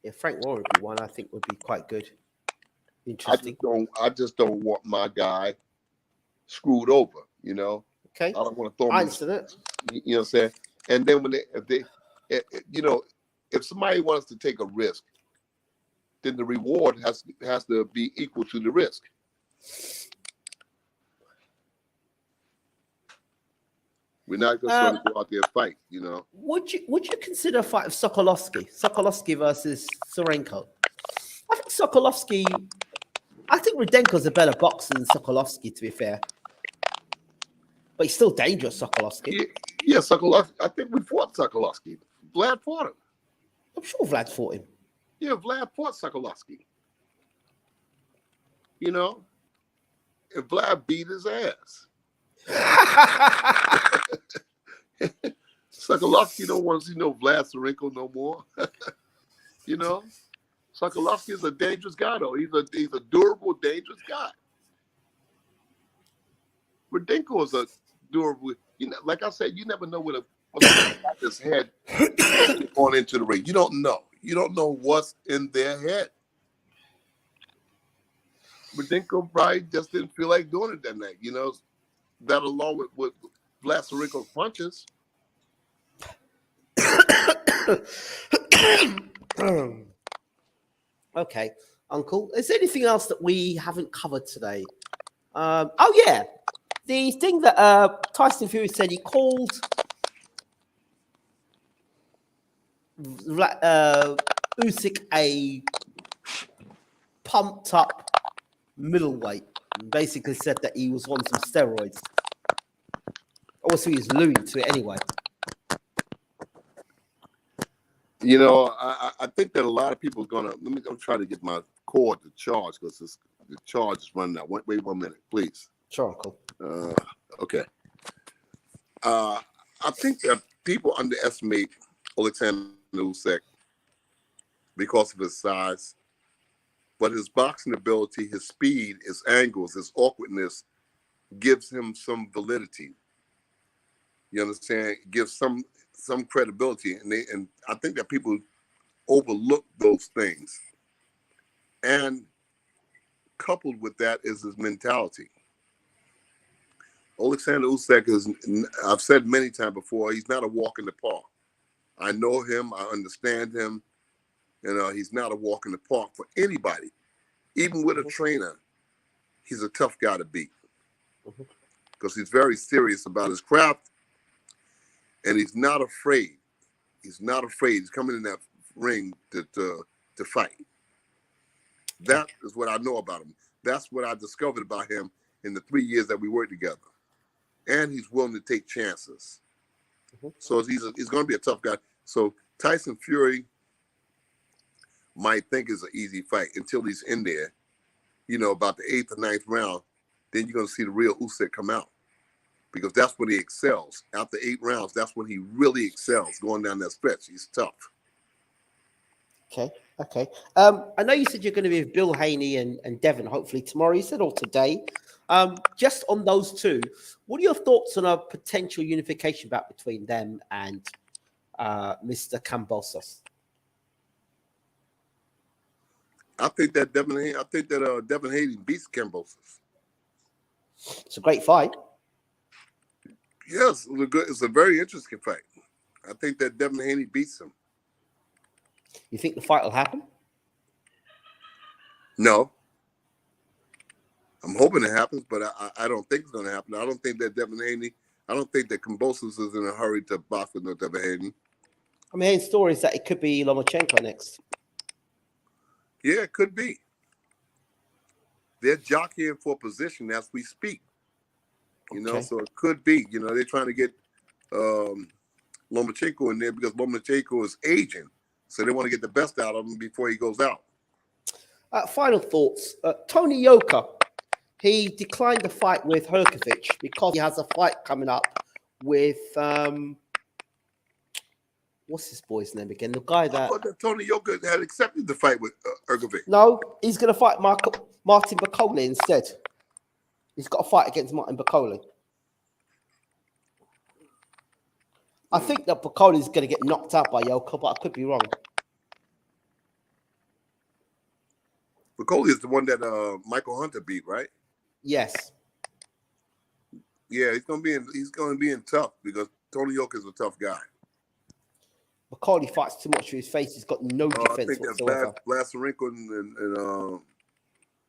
[SPEAKER 1] yeah, Frank Warren would be one I think would be quite good. Interesting.
[SPEAKER 2] I just don't want my guy screwed over. You know,
[SPEAKER 1] Okay.
[SPEAKER 2] I don't want to throw him.
[SPEAKER 1] I understand it.
[SPEAKER 2] You know what I'm saying? And then you know, if somebody wants to take a risk, then the reward has to be equal to the risk. We're not just going to go out there and fight, you know.
[SPEAKER 1] Would you consider a fight of Sokolovsky versus Sirenko? I think Radenko's a better boxer than Sokolovsky, to be fair. But he's still dangerous, Sokolovsky.
[SPEAKER 2] Yeah, Sokolovsky. I think we fought Sokolovsky. Vlad fought him.
[SPEAKER 1] I'm sure Vlad fought him.
[SPEAKER 2] Yeah, Vlad fought Sokolovsky. You know, and Vlad beat his ass. Sokolovsky don't want to see no Vlad Sirenko no more. You know, Sokolovsky is a dangerous guy though. He's a durable, dangerous guy. Radenko is a durable. You know, like I said, you never know what's got his head going into the ring. You don't know. You don't know what's in their head. Radenko probably just didn't feel like doing it that night. You know, that along with Vlad Sirenko's punches.
[SPEAKER 1] Okay, Uncle. Is there anything else that we haven't covered today? Oh yeah, the thing that Tyson Fury said he called Usyk a pumped up middleweight, and basically said that he was on some steroids. Obviously, he was alluding to it anyway.
[SPEAKER 2] You know, I think that a lot of people are gonna. I'm try to get my cord to charge because the charge is running out. Wait 1 minute, please.
[SPEAKER 1] Sure, Uncle.
[SPEAKER 2] Okay. I think that people underestimate Alexander Usyk because of his size, but his boxing ability, his speed, his angles, his awkwardness gives him some validity. You understand? It gives some credibility, and I think that people overlook those things. And coupled with that is his mentality. Alexander Usyk is, I've said many times before, he's not a walk in the park. I know him, I understand him. You know, he's not a walk in the park for anybody. Even with a trainer, he's a tough guy to beat because he's very serious about his craft, and he's not afraid. He's not afraid. He's coming in that ring to fight. That is what I know about him. That's what I discovered about him in the 3 years that we worked together. And he's willing to take chances. So he's going to be a tough guy. So Tyson Fury might think it's an easy fight until he's in there, you know, about the 8th or 9th round. Then you're going to see the real Usyk come out because that's when he excels. After 8 rounds, that's when he really excels going down that stretch. He's tough.
[SPEAKER 1] Okay. I know you said you're going to be with Bill Haney and Devon hopefully tomorrow. You said or today. Just on those two, what are your thoughts on a potential unification bout between them and Mr. Kambosos?
[SPEAKER 2] I think that Devon Haney beats Kambosos.
[SPEAKER 1] It's a great fight.
[SPEAKER 2] Yes, it's a very interesting fight. I think that Devon Haney beats him.
[SPEAKER 1] You think the fight will happen?
[SPEAKER 2] No. I'm hoping it happens, but I don't think it's going to happen. I don't think that Kambosos is in a hurry to box with Devon Haney.
[SPEAKER 1] I'm hearing stories that it could be Lomachenko next.
[SPEAKER 2] Yeah, it could be. They're jockeying for position as we speak. You know, so it could be. You know, they're trying to get Lomachenko in there because Lomachenko is aging. So they want to get the best out of him before he goes out.
[SPEAKER 1] Final thoughts. Tony Yoka, he declined the fight with Herkovic because he has a fight coming up with what's his boy's name again? The guy that...
[SPEAKER 2] I thought that Tony Yoka had accepted the fight with Herkovic.
[SPEAKER 1] No, he's going to fight Martin Bakole instead. He's got a fight against Martin Bakole. I think that Bakole is going to get knocked out by Yoka, but I could be wrong.
[SPEAKER 2] Bakole is the one that Michael Hunter beat, right?
[SPEAKER 1] Yes.
[SPEAKER 2] Yeah, he's going to be in tough because Tony Yoka is a tough guy.
[SPEAKER 1] Bakole fights too much for his face. He's got no defense
[SPEAKER 2] I think
[SPEAKER 1] whatsoever.
[SPEAKER 2] that Vlad Sirenko and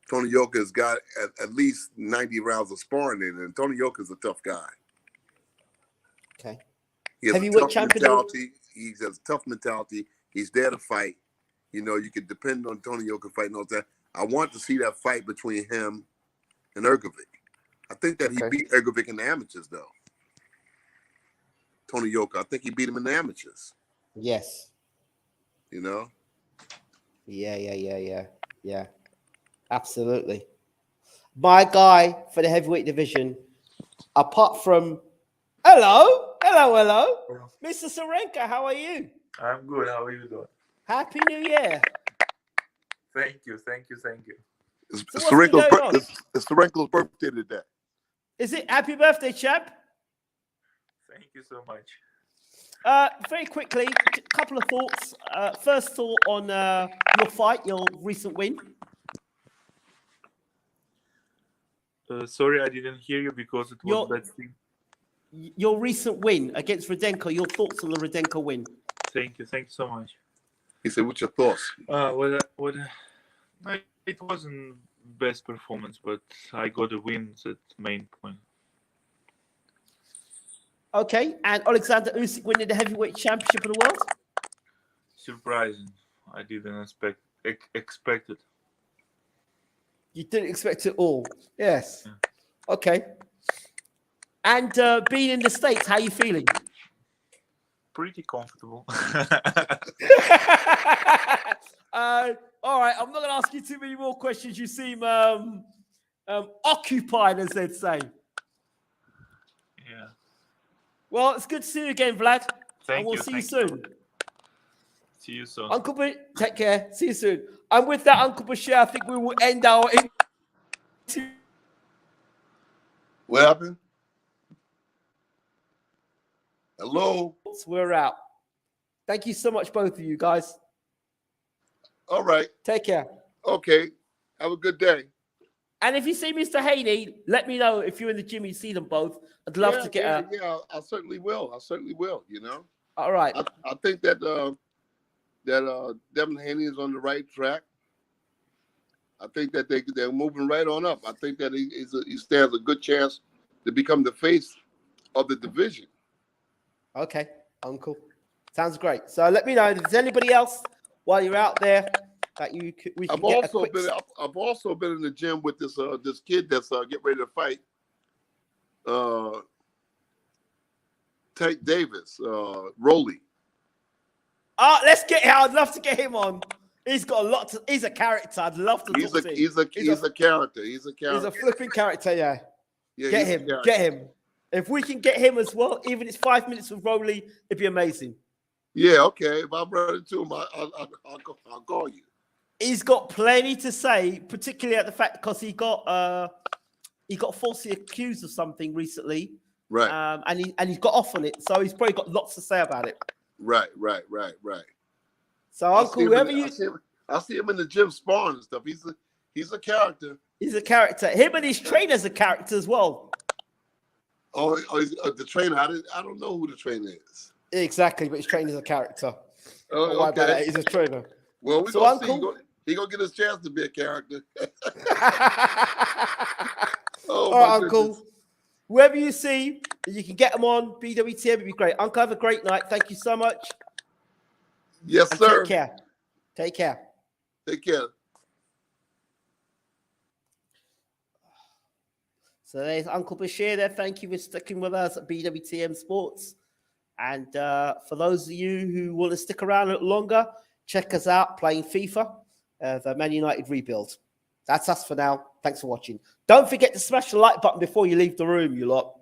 [SPEAKER 2] Tony Yoka has got at least 90 rounds of sparring in, and Tony Yoka is a tough guy.
[SPEAKER 1] Okay.
[SPEAKER 2] He has a tough mentality. He has a tough mentality. He's there to fight. You know, you can depend on Tony Yoka fighting all that. I want to see that fight between him and Herkovic. I think that he beat Herkovic in the amateurs, though. Tony Yoka, I think he beat him in the amateurs.
[SPEAKER 1] Yes.
[SPEAKER 2] You know?
[SPEAKER 1] Yeah. Absolutely. My guy for the heavyweight division, apart from... Hello. Mr. Sirenko, how are you?
[SPEAKER 3] I'm good. How are you doing?
[SPEAKER 1] Happy New Year.
[SPEAKER 3] Thank you.
[SPEAKER 2] It's Sirenko's birthday today.
[SPEAKER 1] Is it? Happy birthday, champ.
[SPEAKER 3] Thank you so much.
[SPEAKER 1] Very quickly, a couple of thoughts. First thought on your fight, your recent win.
[SPEAKER 3] Sorry, I didn't hear you because it was that thing.
[SPEAKER 1] Your recent win against Radenko. Your thoughts on the Radenko win?
[SPEAKER 3] Thank you so much.
[SPEAKER 2] He said, "What's your thoughts?"
[SPEAKER 3] It wasn't best performance, but I got a win. That's the main point.
[SPEAKER 1] Okay, and Alexander Usyk winning the heavyweight championship of the world.
[SPEAKER 3] Surprising. I didn't expect it.
[SPEAKER 1] You didn't expect it all. Yes.
[SPEAKER 3] Yeah.
[SPEAKER 1] Okay. And being in the States, how are you feeling?
[SPEAKER 3] Pretty comfortable.
[SPEAKER 1] All right, I'm not going to ask you too many more questions. You seem occupied, as they'd say.
[SPEAKER 3] Yeah.
[SPEAKER 1] Well, it's good to see you again, Vlad.
[SPEAKER 3] Thank you.
[SPEAKER 1] And we'll see you soon.
[SPEAKER 3] See you soon.
[SPEAKER 1] Uncle Bashir, take care. See you soon. And with that, Uncle Bashir, I think we will end our interview.
[SPEAKER 2] What happened? Hello?
[SPEAKER 1] We're out. Thank you so much, both of you guys.
[SPEAKER 2] All right.
[SPEAKER 1] Take care.
[SPEAKER 2] Okay. Have a good day.
[SPEAKER 1] And if you see Mr. Haney, let me know if you're in the gym, you see them both. I'd love to get
[SPEAKER 2] Yeah, I certainly will. You know.
[SPEAKER 1] All right.
[SPEAKER 2] I think that Devin Haney is on the right track. I think that they're moving right on up. I think that he stands a good chance to become the face of the division.
[SPEAKER 1] Okay, Uncle. Sounds great. So let me know if there's anybody else while you're out there that we can get a quick...
[SPEAKER 2] I've also been in the gym with this kid that's getting ready to fight Tank Davis, Rolly.
[SPEAKER 1] Let's get him. I'd love to get him on. He's got a lot to... He's a character. I'd love to talk to him.
[SPEAKER 2] He's a character. He's a character.
[SPEAKER 1] He's a flipping character, yeah.
[SPEAKER 2] Get
[SPEAKER 1] him. If we can get him as well, even if it's 5 minutes with Rolly, it'd be amazing.
[SPEAKER 2] Yeah, okay. If I'm running to him, I'll call you.
[SPEAKER 1] He's got plenty to say, particularly at the fact because he got falsely accused of something recently,
[SPEAKER 2] right?
[SPEAKER 1] And he's got off on it, so he's probably got lots to say about it.
[SPEAKER 2] Right.
[SPEAKER 1] So, Uncle, whoever
[SPEAKER 2] I see him in the gym sparring and stuff. He's a character.
[SPEAKER 1] He's a character. Him and his trainer's a character as well.
[SPEAKER 2] Oh, the trainer. I don't know who the trainer is.
[SPEAKER 1] Exactly, but his trainer's a character.
[SPEAKER 2] Oh, okay.
[SPEAKER 1] He's a trainer.
[SPEAKER 2] Well, we're going to see. He's going to get his chance to be a character.
[SPEAKER 1] All right, Uncle. Whoever you see, you can get them on BWTM. It'd be great. Uncle, have a great night. Thank you so much.
[SPEAKER 2] Yes,
[SPEAKER 1] and
[SPEAKER 2] sir.
[SPEAKER 1] Take care. So there's Uncle Bashir there. Thank you for sticking with us at BWTM Sports. And for those of you who want to stick around a little longer, check us out playing FIFA, the Man United rebuild. That's us for now. Thanks for watching. Don't forget to smash the like button before you leave the room, you lot.